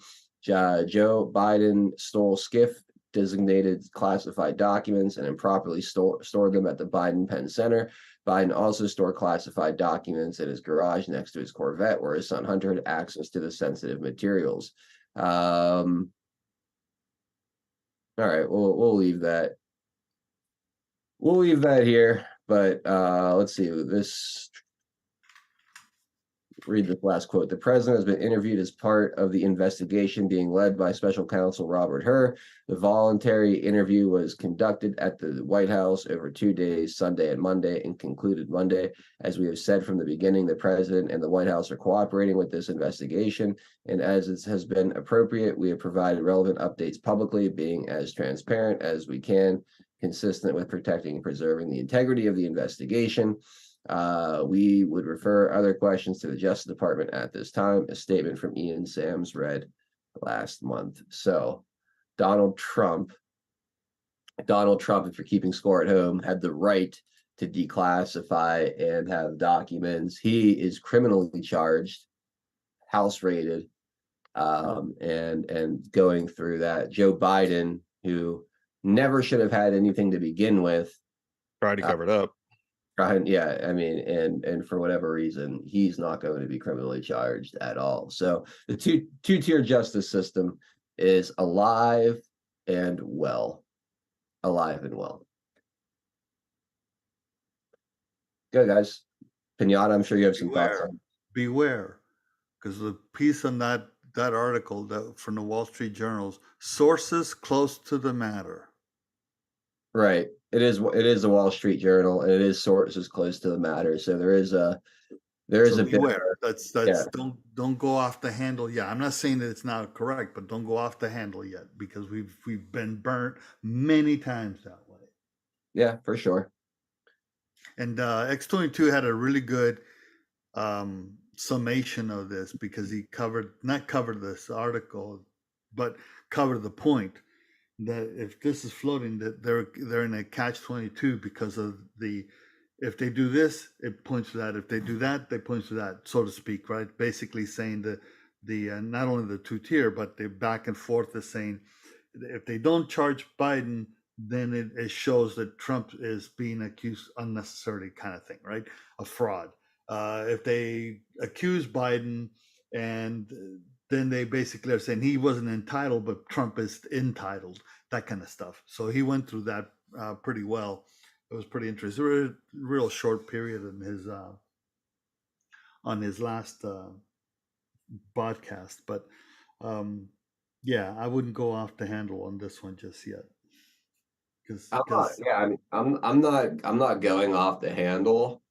Joe Biden stole SCIF designated classified documents and improperly stored them at the Biden Penn Center. Biden also stored classified documents in his garage next to his Corvette, where his son Hunter had access to the sensitive materials. All right, we'll leave that. We'll leave that here, but let's see this. Read the last quote. The president has been interviewed as part of the investigation being led by special counsel Robert Hur. The voluntary interview was conducted at the White House over 2 days, Sunday and Monday, and concluded Monday. As we have said from the beginning, the president and the White House are cooperating with this investigation, and as it has been appropriate, we have provided relevant updates publicly, being as transparent as we can, consistent with protecting and preserving the integrity of the investigation. We would refer other questions to the Justice Department at this time. A statement from Ian Sams read last month. So Donald Trump, if you're keeping score at home, had the right to declassify and have documents. He is criminally charged, house raided, and going through that. Joe Biden, who never should have had anything to begin with, tried to cover it up. Yeah, I mean, and for whatever reason, he's not going to be criminally charged at all. So the two-tier justice system is alive and well. Alive and well. Good, guys. Pinata, I'm sure you have some thoughts on. Beware, because the piece on that article from the Wall Street Journals, sources close to the matter. Right. It is the Wall Street Journal, and it is sources close to the matter. So there is a beware. That's yeah. Don't go off the handle. Yeah, I'm not saying that it's not correct, but don't go off the handle yet, because we've been burnt many times that way. Yeah, for sure. And X22 had a really good summation of this, because he not covered this article, but covered the point that if this is floating, that they're in a catch-22, because of if they do this, it points to that. If they do that, they point to that, so to speak, right? Basically saying the not only the two-tier, but the back and forth is saying, if they don't charge Biden, then it shows that Trump is being accused unnecessarily, kind of thing, right? A fraud. If they accuse Biden, and then they basically are saying he wasn't entitled, but Trump is entitled, that kind of stuff. So he went through that pretty well. It was pretty interesting. It was a real short period in his on his last podcast, but yeah, I wouldn't go off the handle on this one just yet. I'm not going off the handle.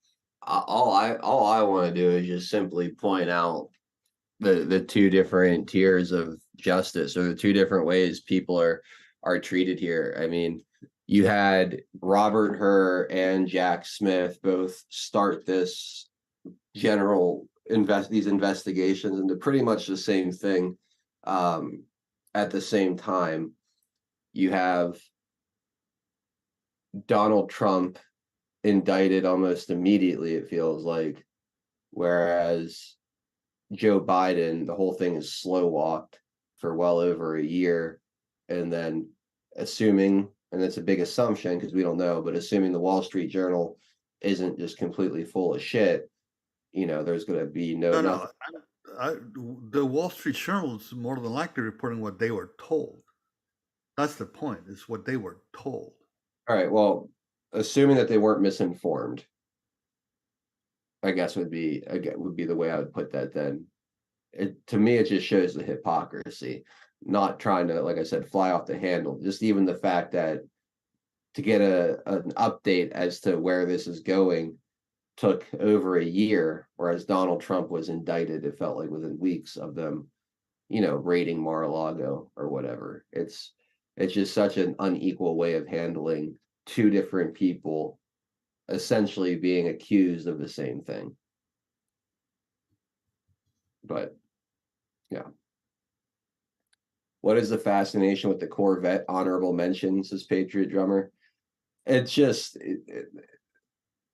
All I want to do is just simply point out the two different tiers of justice, or the two different ways people are treated here. I mean, you had Robert Hur and Jack Smith both start these investigations into pretty much the same thing. At the same time, you have Donald Trump indicted almost immediately, it feels like, whereas Joe Biden, the whole thing is slow walked for well over a year. And then assuming, and it's a big assumption because we don't know, but assuming the Wall Street Journal isn't just completely full of shit, there's going to be nothing. The Wall Street Journal is more than likely reporting what they were told. That's the point, is what they were told. All right, well, assuming that they weren't misinformed, I guess would be the way I would put that. Then to me, it just shows the hypocrisy, not trying to, like I said, fly off the handle. Just even the fact that to get an update as to where this is going took over a year, whereas Donald Trump was indicted, it felt like within weeks of them, raiding Mar-a-Lago or whatever. It's just such an unequal way of handling two different people essentially being accused of the same thing. But yeah. What is the fascination with the Corvette honorable mentions, says Patriot Drummer? It's just,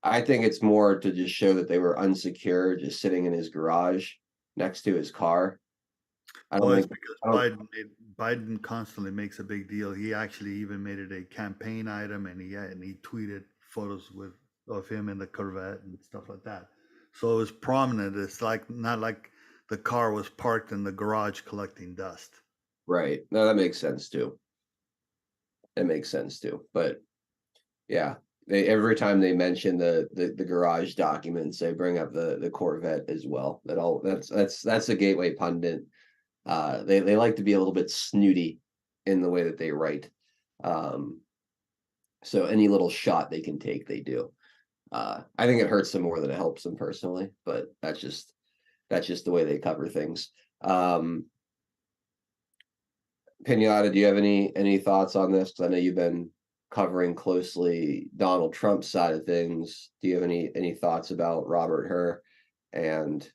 I think it's more to just show that they were unsecure, just sitting in his garage next to his car. I don't Well, it's think, because Biden constantly makes a big deal. He actually even made it a campaign item, and he tweeted photos of him in the Corvette and stuff like that. So it was prominent. It's like not like the car was parked in the garage collecting dust. right. No, that makes sense too. It makes sense too. But yeah, every time they mention the garage documents, they bring up the Corvette as well. That's a Gateway pundit. They like to be a little bit snooty in the way that they write. So any little shot they can take, they do. I think it hurts them more than it helps them personally, but that's just the way they cover things. Pinata, do you have any thoughts on this? Because I know you've been covering closely Donald Trump's side of things. Do you have any thoughts about Robert Hur and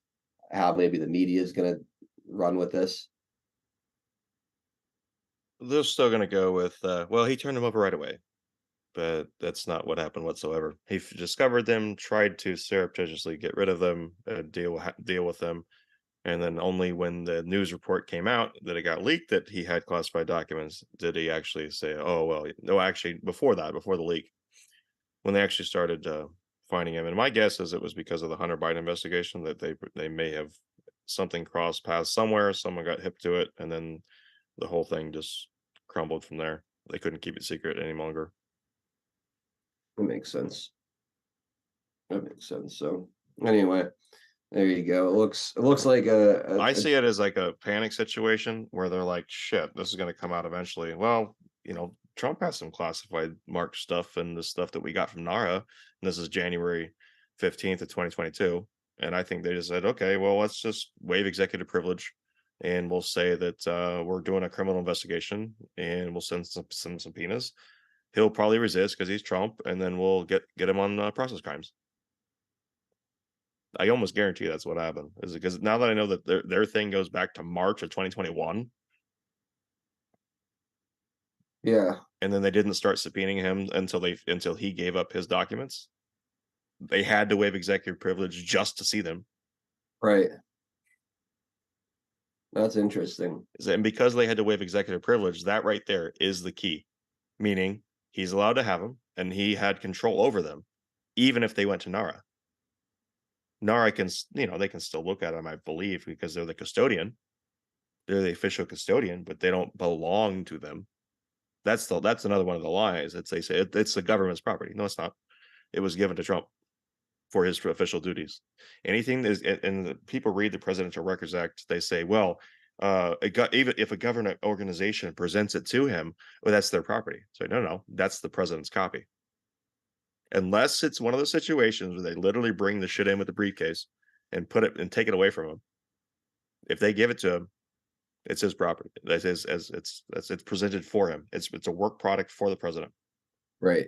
how maybe the media is going to run with this? They're still going to go with, well, he turned them over right away, but that's not what happened whatsoever. He discovered them, tried to surreptitiously get rid of them, deal with them, and then only when the news report came out that it got leaked that he had classified documents did he actually say, "Oh well." No, actually, before that, before the leak, when they actually started finding him, and my guess is it was because of the Hunter Biden investigation that they may have something crossed paths somewhere. Someone got hip to it, and then the whole thing just crumbled from there. They couldn't keep it secret any longer. That makes sense. That makes sense. So anyway, there you go. It looks like I see it as like a panic situation where they're like, "Shit, this is going to come out eventually." Well, Trump has some classified mark stuff and the stuff that we got from NARA, and this is January 15th of 2022. And I think they just said, "Okay, well, let's just waive executive privilege, and we'll say that we're doing a criminal investigation, and we'll send some subpoenas. He'll probably resist because he's Trump, and then we'll get him on process crimes." I almost guarantee that's what happened. Is because now that I know that their thing goes back to March of 2021, yeah, and then they didn't start subpoenaing him until he gave up his documents. They had to waive executive privilege just to see them. right. That's interesting. And because they had to waive executive privilege, that right there is the key. Meaning he's allowed to have them, and he had control over them, even if they went to NARA. NARA can, they can still look at them, I believe, because they're the custodian. They're the official custodian, but they don't belong to them. That's another one of the lies. They say it's the government's property. No, it's not. It was given to Trump for his official duties. Anything is, and people read the Presidential Records Act. They say, well, even if a government organization presents it to him, well, that's their property. So no, that's the president's copy. Unless it's one of those situations where they literally bring the shit in with the briefcase and put it and take it away from him. If they give it to him, it's his property. That is, as it's presented for him. It's a work product for the president, Right.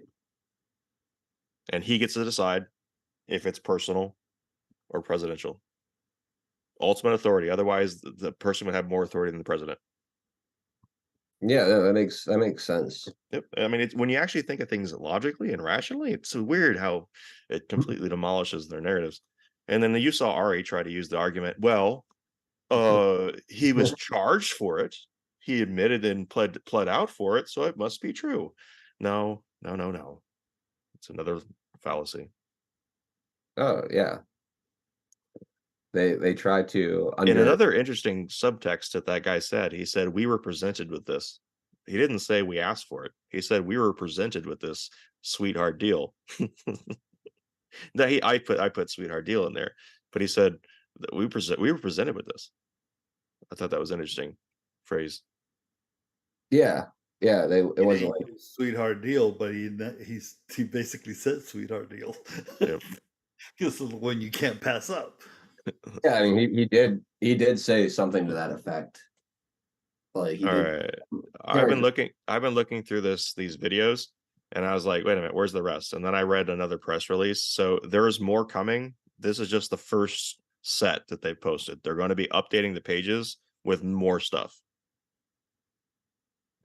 and he gets to decide if it's personal or presidential. Ultimate authority. Otherwise, the person would have more authority than the president. Yeah, that makes sense. Yep. I mean, when you actually think of things logically and rationally, it's so weird how it completely demolishes their narratives. And then you saw Ari try to use the argument, well, he was charged for it. He admitted and pled out for it, so it must be true. No. It's another fallacy. Oh yeah. They try to In another interesting subtext that guy said, he said, "We were presented with this." He didn't say we asked for it. He said we were presented with this sweetheart deal. I put sweetheart deal in there, but he said that we were presented with this. I thought that was an interesting phrase. Yeah, Yeah, it wasn't like sweetheart deal, but he basically said sweetheart deal. Yep. This is the one you can't pass up. yeah. I mean, he did say something to that effect. Like he All did. right. Can't I've been looking through these videos, and I was like, wait a minute, where's the rest? And then I read another press release. So there's more coming. This is just the first set that they posted. They're going to be updating the pages with more stuff.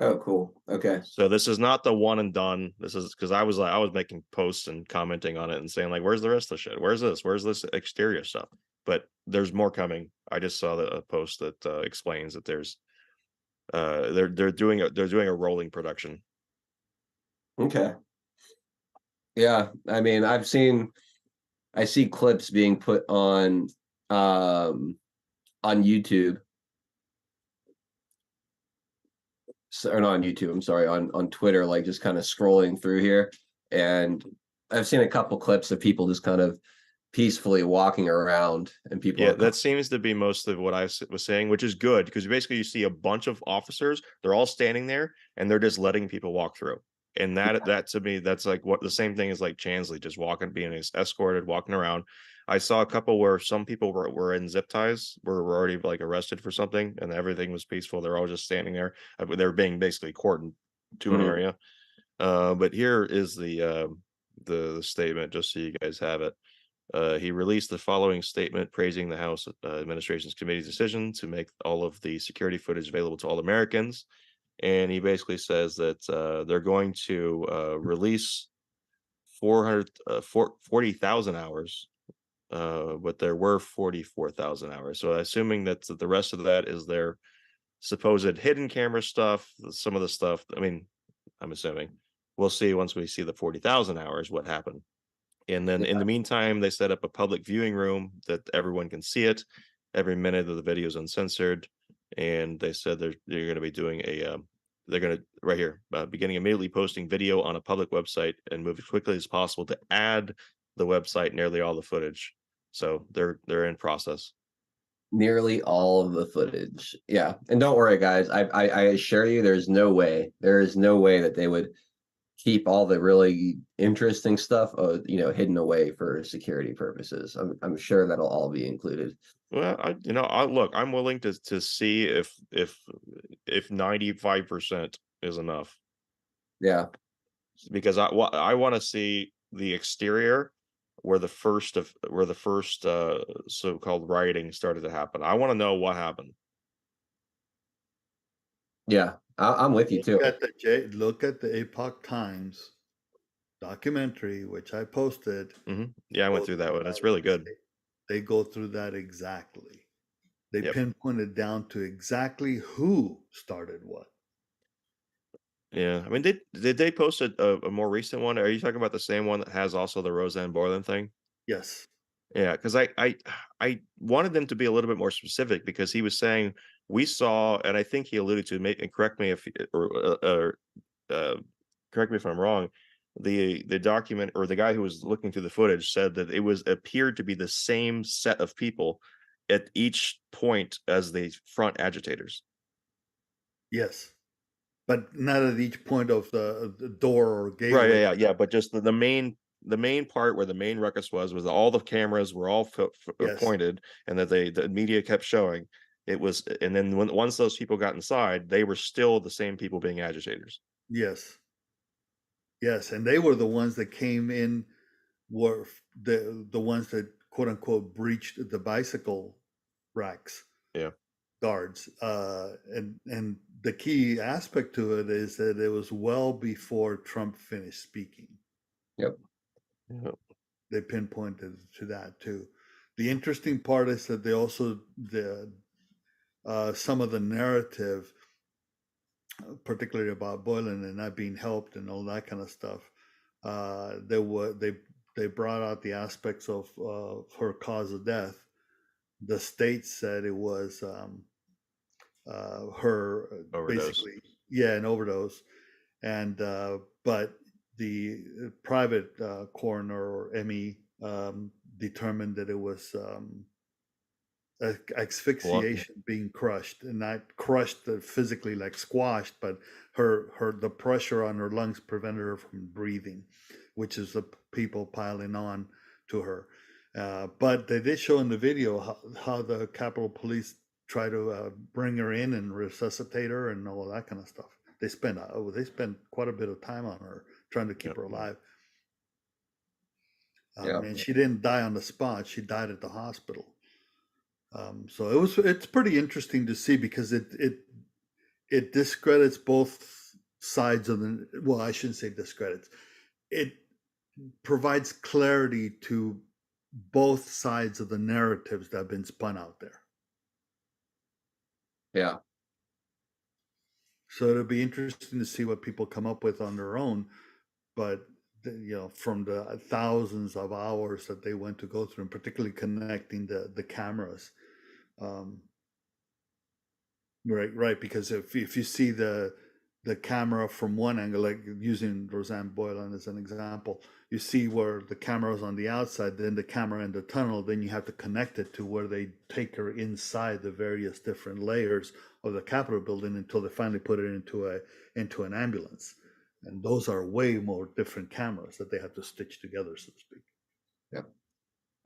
Oh, cool. Okay. So this is not the one and done. This is because I was making posts and commenting on it and saying like, where's the rest of the shit? Where's this? Where's this exterior stuff? But there's more coming. I just saw a post that explains that there's they're doing a rolling production. Okay. Yeah. I mean, I see clips being put on YouTube. Or not on YouTube, I'm sorry, on Twitter, like just kind of scrolling through here. And I've seen a couple clips of people just kind of peacefully walking around, and people Yeah, are that seems to be most of what I was saying, which is good because basically you see a bunch of officers, they're all standing there and they're just letting people walk through. And that to me, that's like what the same thing is like Chansley just walking, being escorted, walking around. I saw a couple where some people were in zip ties, were already like arrested for something, and everything was peaceful. They're all just standing there. They're being basically cordoned to an area. But here is the statement, just so you guys have it. He released the following statement praising the House Administration's committee's decision to make all of the security footage available to all Americans. And he basically says that they're going to release 40,000 hours, but there were 44,000 hours. So assuming that the rest of that is their supposed hidden camera stuff, some of the stuff, I mean, I'm assuming. We'll see once we see the 40,000 hours what happened. And then in the meantime, they set up a public viewing room that everyone can see it. Every minute of the video is uncensored. And they said they're going to be doing they're going to right here, beginning immediately posting video on a public website and move as quickly as possible to add the website nearly all the footage. So they're in process. nearly all of the footage. Yeah. And don't worry, guys. I assure you there is no way that they would keep all the really interesting stuff hidden away for security purposes. I'm sure that'll all be included. Well, I look, I'm willing to see if 95% is enough, Yeah. because I want to see the exterior where the first so-called rioting started to happen. I want to know what happened. Yeah. I'm with you too. Look at the Epoch Times documentary, which I posted. Yeah, I went through that one. It's really good. They go through that exactly. They Yep. pinpointed down to exactly who started what. Yeah, I mean, did they post a more recent one? Are you talking about the same one that has also the Roseanne Boylan thing? Yes. Yeah, because I wanted them to be a little bit more specific, because he was saying we saw, and I think he alluded to, and correct me if correct me if I'm wrong. The document, or the guy who was looking through the footage, said that it appeared to be the same set of people at each point as the front agitators. Yes, but not at each point of the door or gateway. Right, yeah. But just the main part where the main ruckus was all the cameras were all Yes. pointed, and that the media kept showing it was. And then once those people got inside, they were still the same people being agitators. Yes. Yes, and they were the ones that came in, were the ones that quote unquote breached the bicycle racks. Yeah. Guards. And the key aspect to it is that it was well before Trump finished speaking. Yep. They pinpointed to that too. The interesting part is that they also some of the narrative, particularly about Boylan and not being helped and all that kind of stuff. They brought out the aspects of her cause of death. The state said it was her Overdose. basically, an overdose, and but the private coroner or ME determined that it was asphyxiation, being crushed, and not crushed physically like squashed, but the pressure on her lungs prevented her from breathing, which is the people piling on to her. But they did show in the video how the Capitol Police try to bring her in and resuscitate her and all of that kind of stuff. They spent quite a bit of time on her trying to keep her alive. And she didn't die on the spot; she died at the hospital. So it's pretty interesting to see, because it discredits both sides of the, well, I shouldn't say discredits. It provides clarity to both sides of the narratives that have been spun out there. Yeah. So it'll be interesting to see what people come up with on their own. But, from the thousands of hours that they went to go through, and particularly connecting the cameras. Right. Because if you see the camera from one angle, like using Roseanne Boylan as an example, you see where the camera is on the outside, then the camera in the tunnel, then you have to connect it to where they take her inside the various different layers of the Capitol building until they finally put it into an ambulance. And those are way more different cameras that they have to stitch together, so to speak. Yep.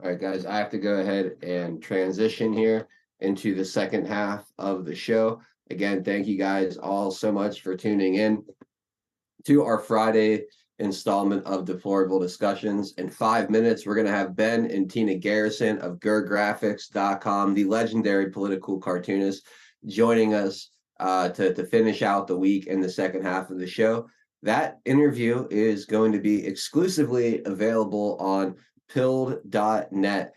All right, guys, I have to go ahead and transition here into the second half of the show. Again, thank you guys all so much for tuning in to our Friday installment of Deplorable Discussions. In 5 minutes, we're going to have Ben and Tina Garrison of GurGraphics.com, the legendary political cartoonist, joining us to finish out the week in the second half of the show. That interview is going to be exclusively available on pilled.net.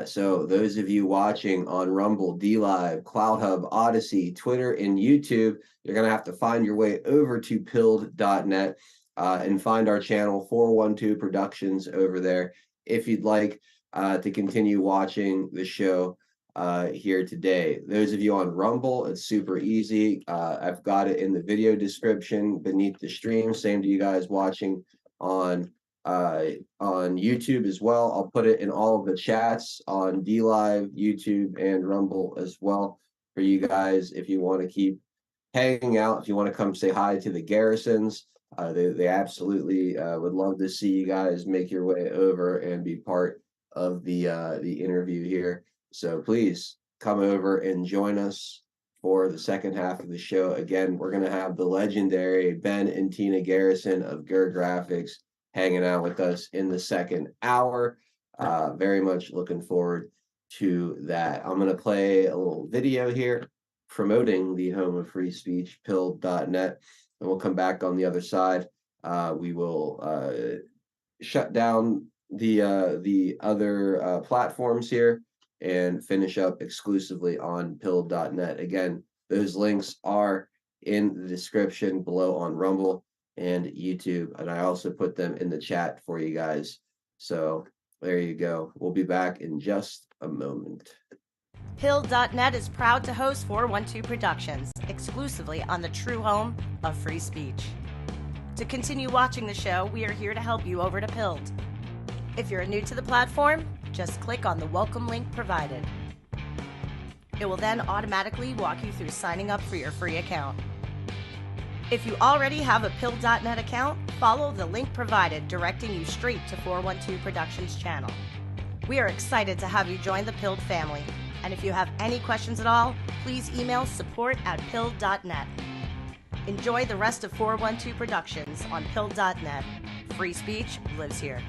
So those of you watching on Rumble, DLive, CloudHub, Odyssey, Twitter, and YouTube, you're going to have to find your way over to pilled.net and find our channel 412 Productions over there if you'd like to continue watching the show here today. Those of you on Rumble, it's super easy. I've got it in the video description beneath the stream. Same to you guys watching on YouTube as well. I'll put it in all of the chats on DLive, YouTube, and Rumble as well for you guys if you want to keep hanging out, if you want to come say hi to the Garrisons. They absolutely would love to see you guys make your way over and be part of the interview here. So please come over and join us for the second half of the show. Again, we're going to have the legendary Ben and Tina Garrison of GurGraphics hanging out with us in the second hour. Very much looking forward to that. I'm going to play a little video here promoting the home of free speech, pilled.net, and we'll come back on the other side. We will shut down the other platforms here and finish up exclusively on pilled.net. Again, those links are in the description below on Rumble and YouTube, and I also put them in the chat for you guys. So there you go. We'll be back in just a moment. Pilled.net is proud to host 412 Productions, exclusively on the true home of free speech. To continue watching the show, we are here to help you over to Pilled. If you're new to the platform, just click on the welcome link provided. It will then automatically walk you through signing up for your free account. If you already have a Pilled.net account, follow the link provided directing you straight to 412 Productions channel. We are excited to have you join the Pilled family, and if you have any questions at all, please email support@pilled.net. Enjoy the rest of 412 Productions on Pilled.net. Free speech lives here.